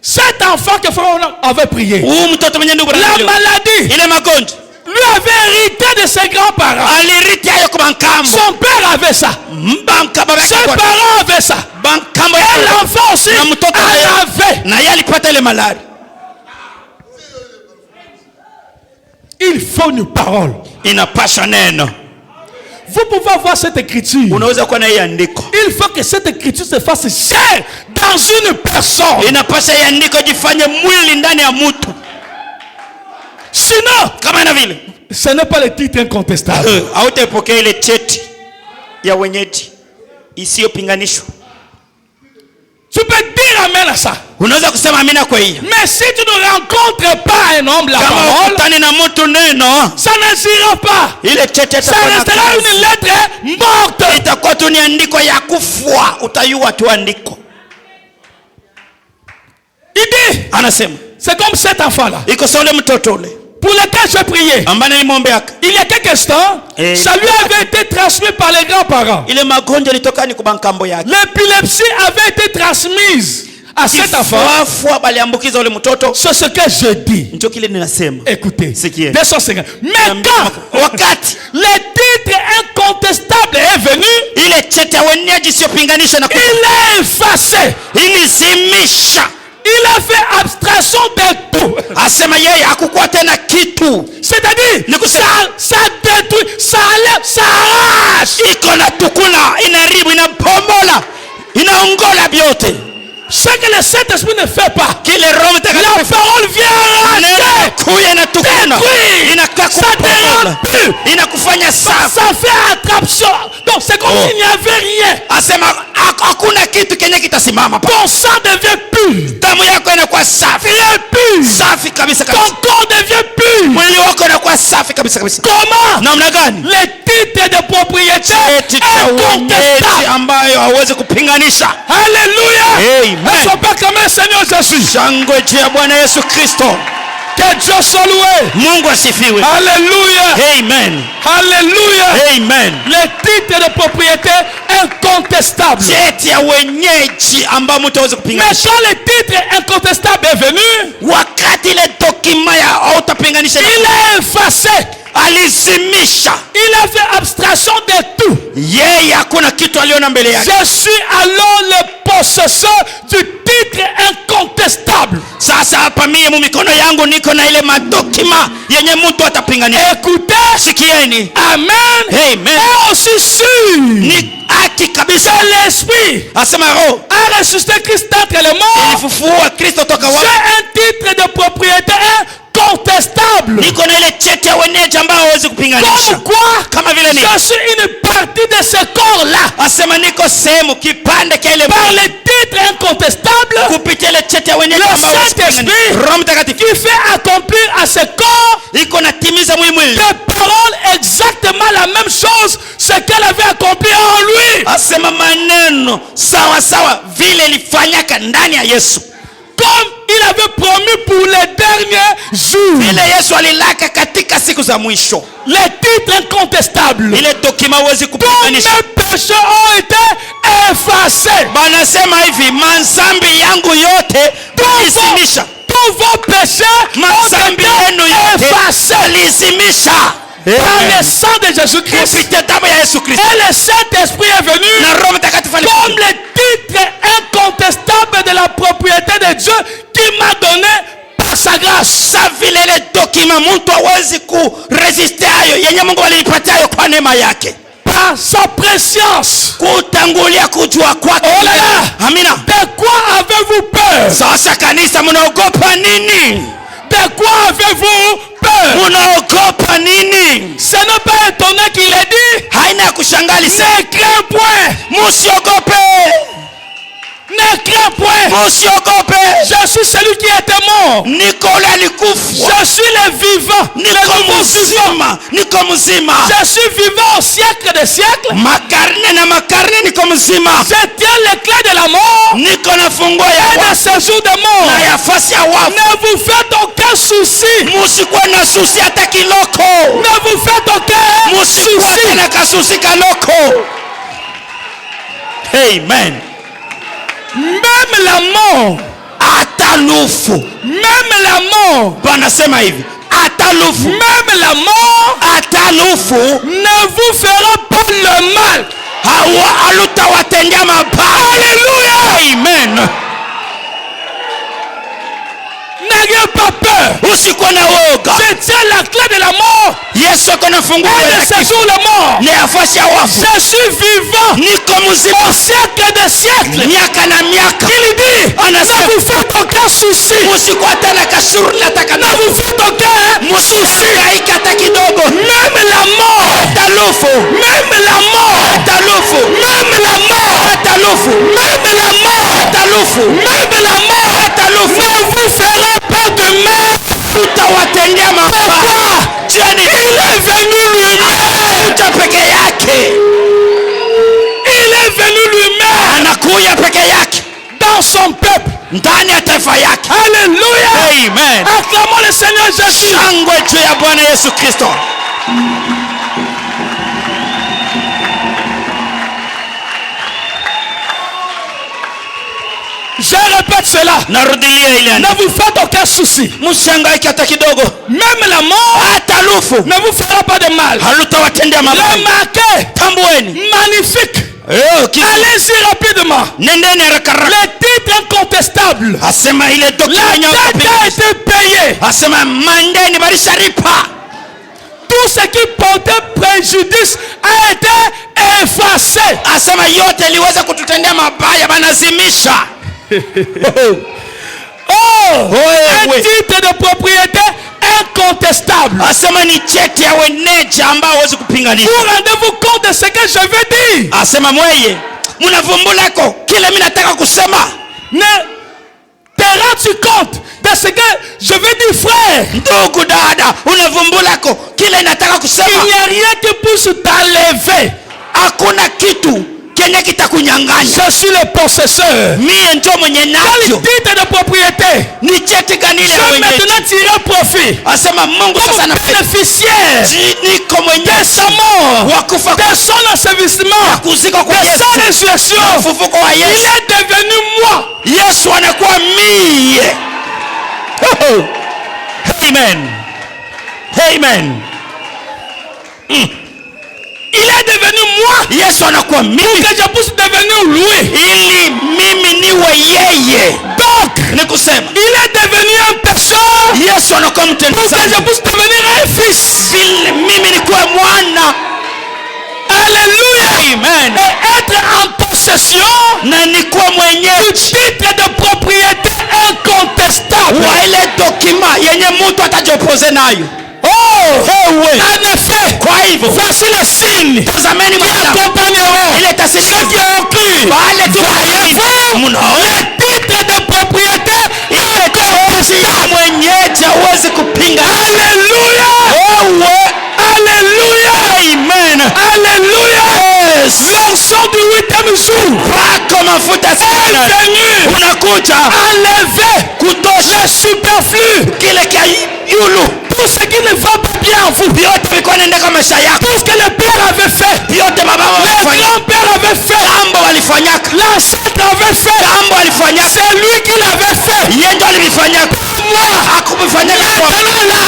Cet enfant que Pharaon avait prié, Huu mtoto mwenye ndugu la maladie, ile magonjwa lui avait hérité de ses grands-parents. aliriti hayo kwa bankambo. Son père avait ça. Mbanka baba Ses yake kwa parents avaient ça. bankambo Et yake l'enfant aussi na mtoto en naye avait. na yeye alipata ile malari. Il faut une parole. Inapasha neno. Vous pouvez avoir cette écriture. Unaweza kuwa na hii andiko. Il faut que cette écriture se fasse chair dans une personne. Inapasha hii andiko jifanye mwili ndani ya mtu. Sinon, Kama na vile ce n'est pas le titre incontestable. hautapokea ile cheti ya wenyeji isiyopinganishwa. Tu peux dire amen à ça. Unaweza kusema amina kwa hiyo. Mais si tu ne rencontres pas un homme la Kama parole, ukutani na mtu neno, ça n'agira pas. ile cheti Ça restera une lettre morte. itakuwa tu ni andiko ya kufua. Utayua tu andiko. Il dit, Anasema c'est comme cet enfant-là, iko sawa ule mtoto ule pour lequel je priais. ambaye nilimwombeaka. Il y a quelques instants, Et- ça lui avait été transmis par les grands-parents. Ile magonjwa ilitoka ni kubankambo yake. L'épilepsie avait été transmise à cet enfant. Kifua baliambukiza ule mtoto. C'est ce que je dis. Ndio kile ninasema. Écoutez, C'est qui est? 250. Mais quand Wakati le titre incontestable est venu, ile cheti ya wenyeji isiyopinganisha na il est effacé. ilizimisha. Il a fait abstraction de tout. Asema yeye hakukuwa tena kitu. C'est-à-dire, Ni kusema- ça détruit, ça enlève, ça arrache. Iko na tukuna, inaribu, inapomola, inaongola vyote. Ce que le Saint-Esprit ne fait pas, Kile Roho la Mtakatifu parole vient arracher. kuya inatukuna, Détruit. inakaa Ça kupomola, dérange plus. inakufanya safi. Ça fait attraction. Donc c'est comme Oh. s'il n'y avait rien. Asema hakuna kitu kenye kitasimama. Ton sang devient pur. Damu yako inakuwa safi. Très pur. Safi kabisa Ton kabisa. corps devient pur. Mwili wako unakuwa safi kabisa kabisa. Comment? Namna gani? Le titre de propriété Cheti cha wenyeji incontestable. ambayo hauwezi kupinganisha. Alléluia. Amen. Ne sois pas comme un Seigneur Jésus. Shangwe juu ya Bwana Yesu Kristo. Que Dieu soit loué. Mungu asifiwe. Alléluia. Amen. Alléluia. Amen. Le titre de propriété incontestable. Cheti ya wenyeji ambao mtu hawezi Mais kupinganisha. quand le titre incontestable est venu, Wakati ile dokima ya hautapinganisha il a effacé. alizimisha. Il a fait abstraction de tout. Yeye hakuna kitu aliona mbele yake. Je suis alors le possesseur du titre incontestable. Sasa hapa mimi mu mikono yangu niko na ile madokima yenye mtu atapinganisha. Écoutez, Sikieni. amen. Amen. Et aussi sûr Ni haki kabisa. que l'Esprit Asema Roho a ressuscité Christ entre les morts. ilifufua Kristo toka J'ai wafu. un titre de propriété incontestable. Niko na ile cheti ya wenyeji ambao hawezi kupinganisha. Comme quoi, Kama vile ni je suis une partie de ce corps-là. asema niko sehemu kipande kia ile Par le titre incontestable kupitia ile cheti ya wenyeji Le ambao hawezi Saint-Esprit kupinganisha. Roho Mtakatifu qui fait accomplir à ce corps iko natimiza mwili des paroles exactement la même chose, ce qu'elle avait accompli en lui. asema maneno sawa sawa vile ilifanyaka ndani ya Yesu. Comme il avait promis pour les derniers jours. Vile Yesu alilaka katika siku za mwisho. Les titres incontestables. Ile document huwezi Tous kupiganisha. mes péchés ont été effacés. Banasema hivi, mazambi yangu yote tulizimisha. Tous vos péchés ont Mazambi yenu été yote effacés tulizimisha. par le sang de Jésus-Christ. Kupitia damu ya Yesu Kristo. Et le Saint-Esprit est venu Na Roho Mtakatifu comme le titre incontestable de la propriété de Dieu qui m'a donné par sa grâce. sa vile ile document mtu hawezi kuresiste hayo yenye Mungu alinipatia hayo kwa neema yake. Par sa préscience. Kutangulia kujua kwake. Oh là là. Amina. De quoi avez-vous peur? Sasa kanisa, mnaogopa nini? De quoi avez-vous peur? Mnaogopa nini? Ce n'est pas étonnant qu'il ait dit, Haina kushangali ne sana. crains point, Musiogope. ne crains point. Musiogope. Je suis celui qui était mort. Niko ule alikufa. Je suis le vivant, le Niko nouveau vivant. mzima. Niko mzima. Je suis vivant au siècle des siècles. Makarne na makarne niko mzima. Je tiens les clés de la mort Niko na funguo ya et de wafu ce jour de mort. na ya fasi ya wafu. Ne vous faites aucun souci. Musikuwe na susi hata kiloko. Ne vous faites aucun Musikuwe souci. na kasusi kaloko. Amen. Même la mort, Hata lufu. même la mort, Banasema hivi. Hata lufu. même la mort Hata lufu. ne vous fera pas le mal. Halutawatendea mabaya. Alléluia. Amen. N'ayez pas peur. Usikuwe na woga. Je tiens la clé de la mort Yesu ako na funguo et ya de ce kifo jour de mort. na ya fasi ya wafu. Je suis vivant Niko mzima au siècle des siècles. miaka na miaka. Il dit, ne Anasema vous faites aucun souci. usikuwe hata na kashuruli hata Ne kadogo. vous faites aucun souci. Musihangaike hata kidogo. Même la mort, Hata lufu. même la mort, Hata lufu. même la mort, Hata lufu. même la mort, Hata lufu. même la mort Hata lufu. ne vous fera pas de mal. Utawatendea mabaya. Jiani Il est venu lui-même. kuja peke yake. Il est venu lui-même Anakuja peke yake dans son peuple. ndani ya taifa yake. Alléluia. Amen. Acclamons le Seigneur Jésus. Shangwe juu ya Bwana Yesu Kristo. Je répète cela. Narudilia ile Ne andiko. vous faites aucun souci. Musihangaike hata kidogo. Même la mort Hata lufu ne vous fera pas de mal. halutawatendea mabaya. Remarquez, Tambueni. magnifique. Kisa. Allez-y rapidement. Nendeni haraka haraka. Les titres incontestables. Asema ile La document dette a été payée. asema mandeni balisharipa. Tout ce qui portait préjudice a été effacé. Asema yote iliweza kututendea mabaya banazimisha. Oh, un oui. titre de propriété incontestable. Asema ni cheti ya weneja ambao hawezi kupinganisha. Vous rendez-vous compte de ce que je veux dire? Asema mweye mnavumbulako kile mimi nataka kusema. Ne te rends-tu compte de ce que je veux dire, frère? Ndugu dada, unavumbulako kile nataka Il kusema. n'y a rien qui puisse t'enlever. Hakuna kitu kenye kitakunyang'anya. Je suis le possesseur. Mie ndio mwenye Quel nacho. titre de propriété? Ni cheti gani ile Je ya vais wenyeji? maintenant tirer profit Asema Mungu sasa comme na bénéficiaire niko mwenye de sa mort, wakufa de son asservissement, kuzika kwa de Yesu. sa résurrection. Ufufuko wa Il Yesu. est devenu moi. Yesu anakuwa mie. Oh. Amen. Amen. Il est devenu moi Yesu anakuwa pour mimi que je puisse devenir lui. ili mimi niwe yeye. Donc, Ni kusema il est devenu un pécheur Yesu anakuwa pour que je mtendaji puisse devenir un fils. ili mimi nikuwe mwana. Alléluia. Amen. Et être en possession Na nikuwe du mwenyeji titre de propriété incontestable. wa ile dokima yenye mtu atajiopose nayo. Oh, Ewe. en effet, Kwa hivyo voici le signe tazameni qui mwana accompagneront ile ceux tasiri qui ont cru. wale tu Voyez-vous, mnaona le titre de propriété incontestable. mwenyeji hawezi kupinga. Alléluia. Ewe. Alléluia. Amen. Alléluia. Yes. L'onction du 8e jour Pako mafuta est sana venue unakuja enlever kutosha le superflu kile kia yulu. Tout ce qui ne va pas bien en vous. Vyote vilikuwa naendeka maisha yako. Tout ce que le père avait fait. Vyote baba Le walifanya. grand-père avait fait. Jambo walifanyaka. L'ancêtre avait fait. Jambo walifanyaka. C'est lui qui l'avait fait. Yeye ndo alifanyaka. Moi. Hakufanyaka kwa Maintenant là.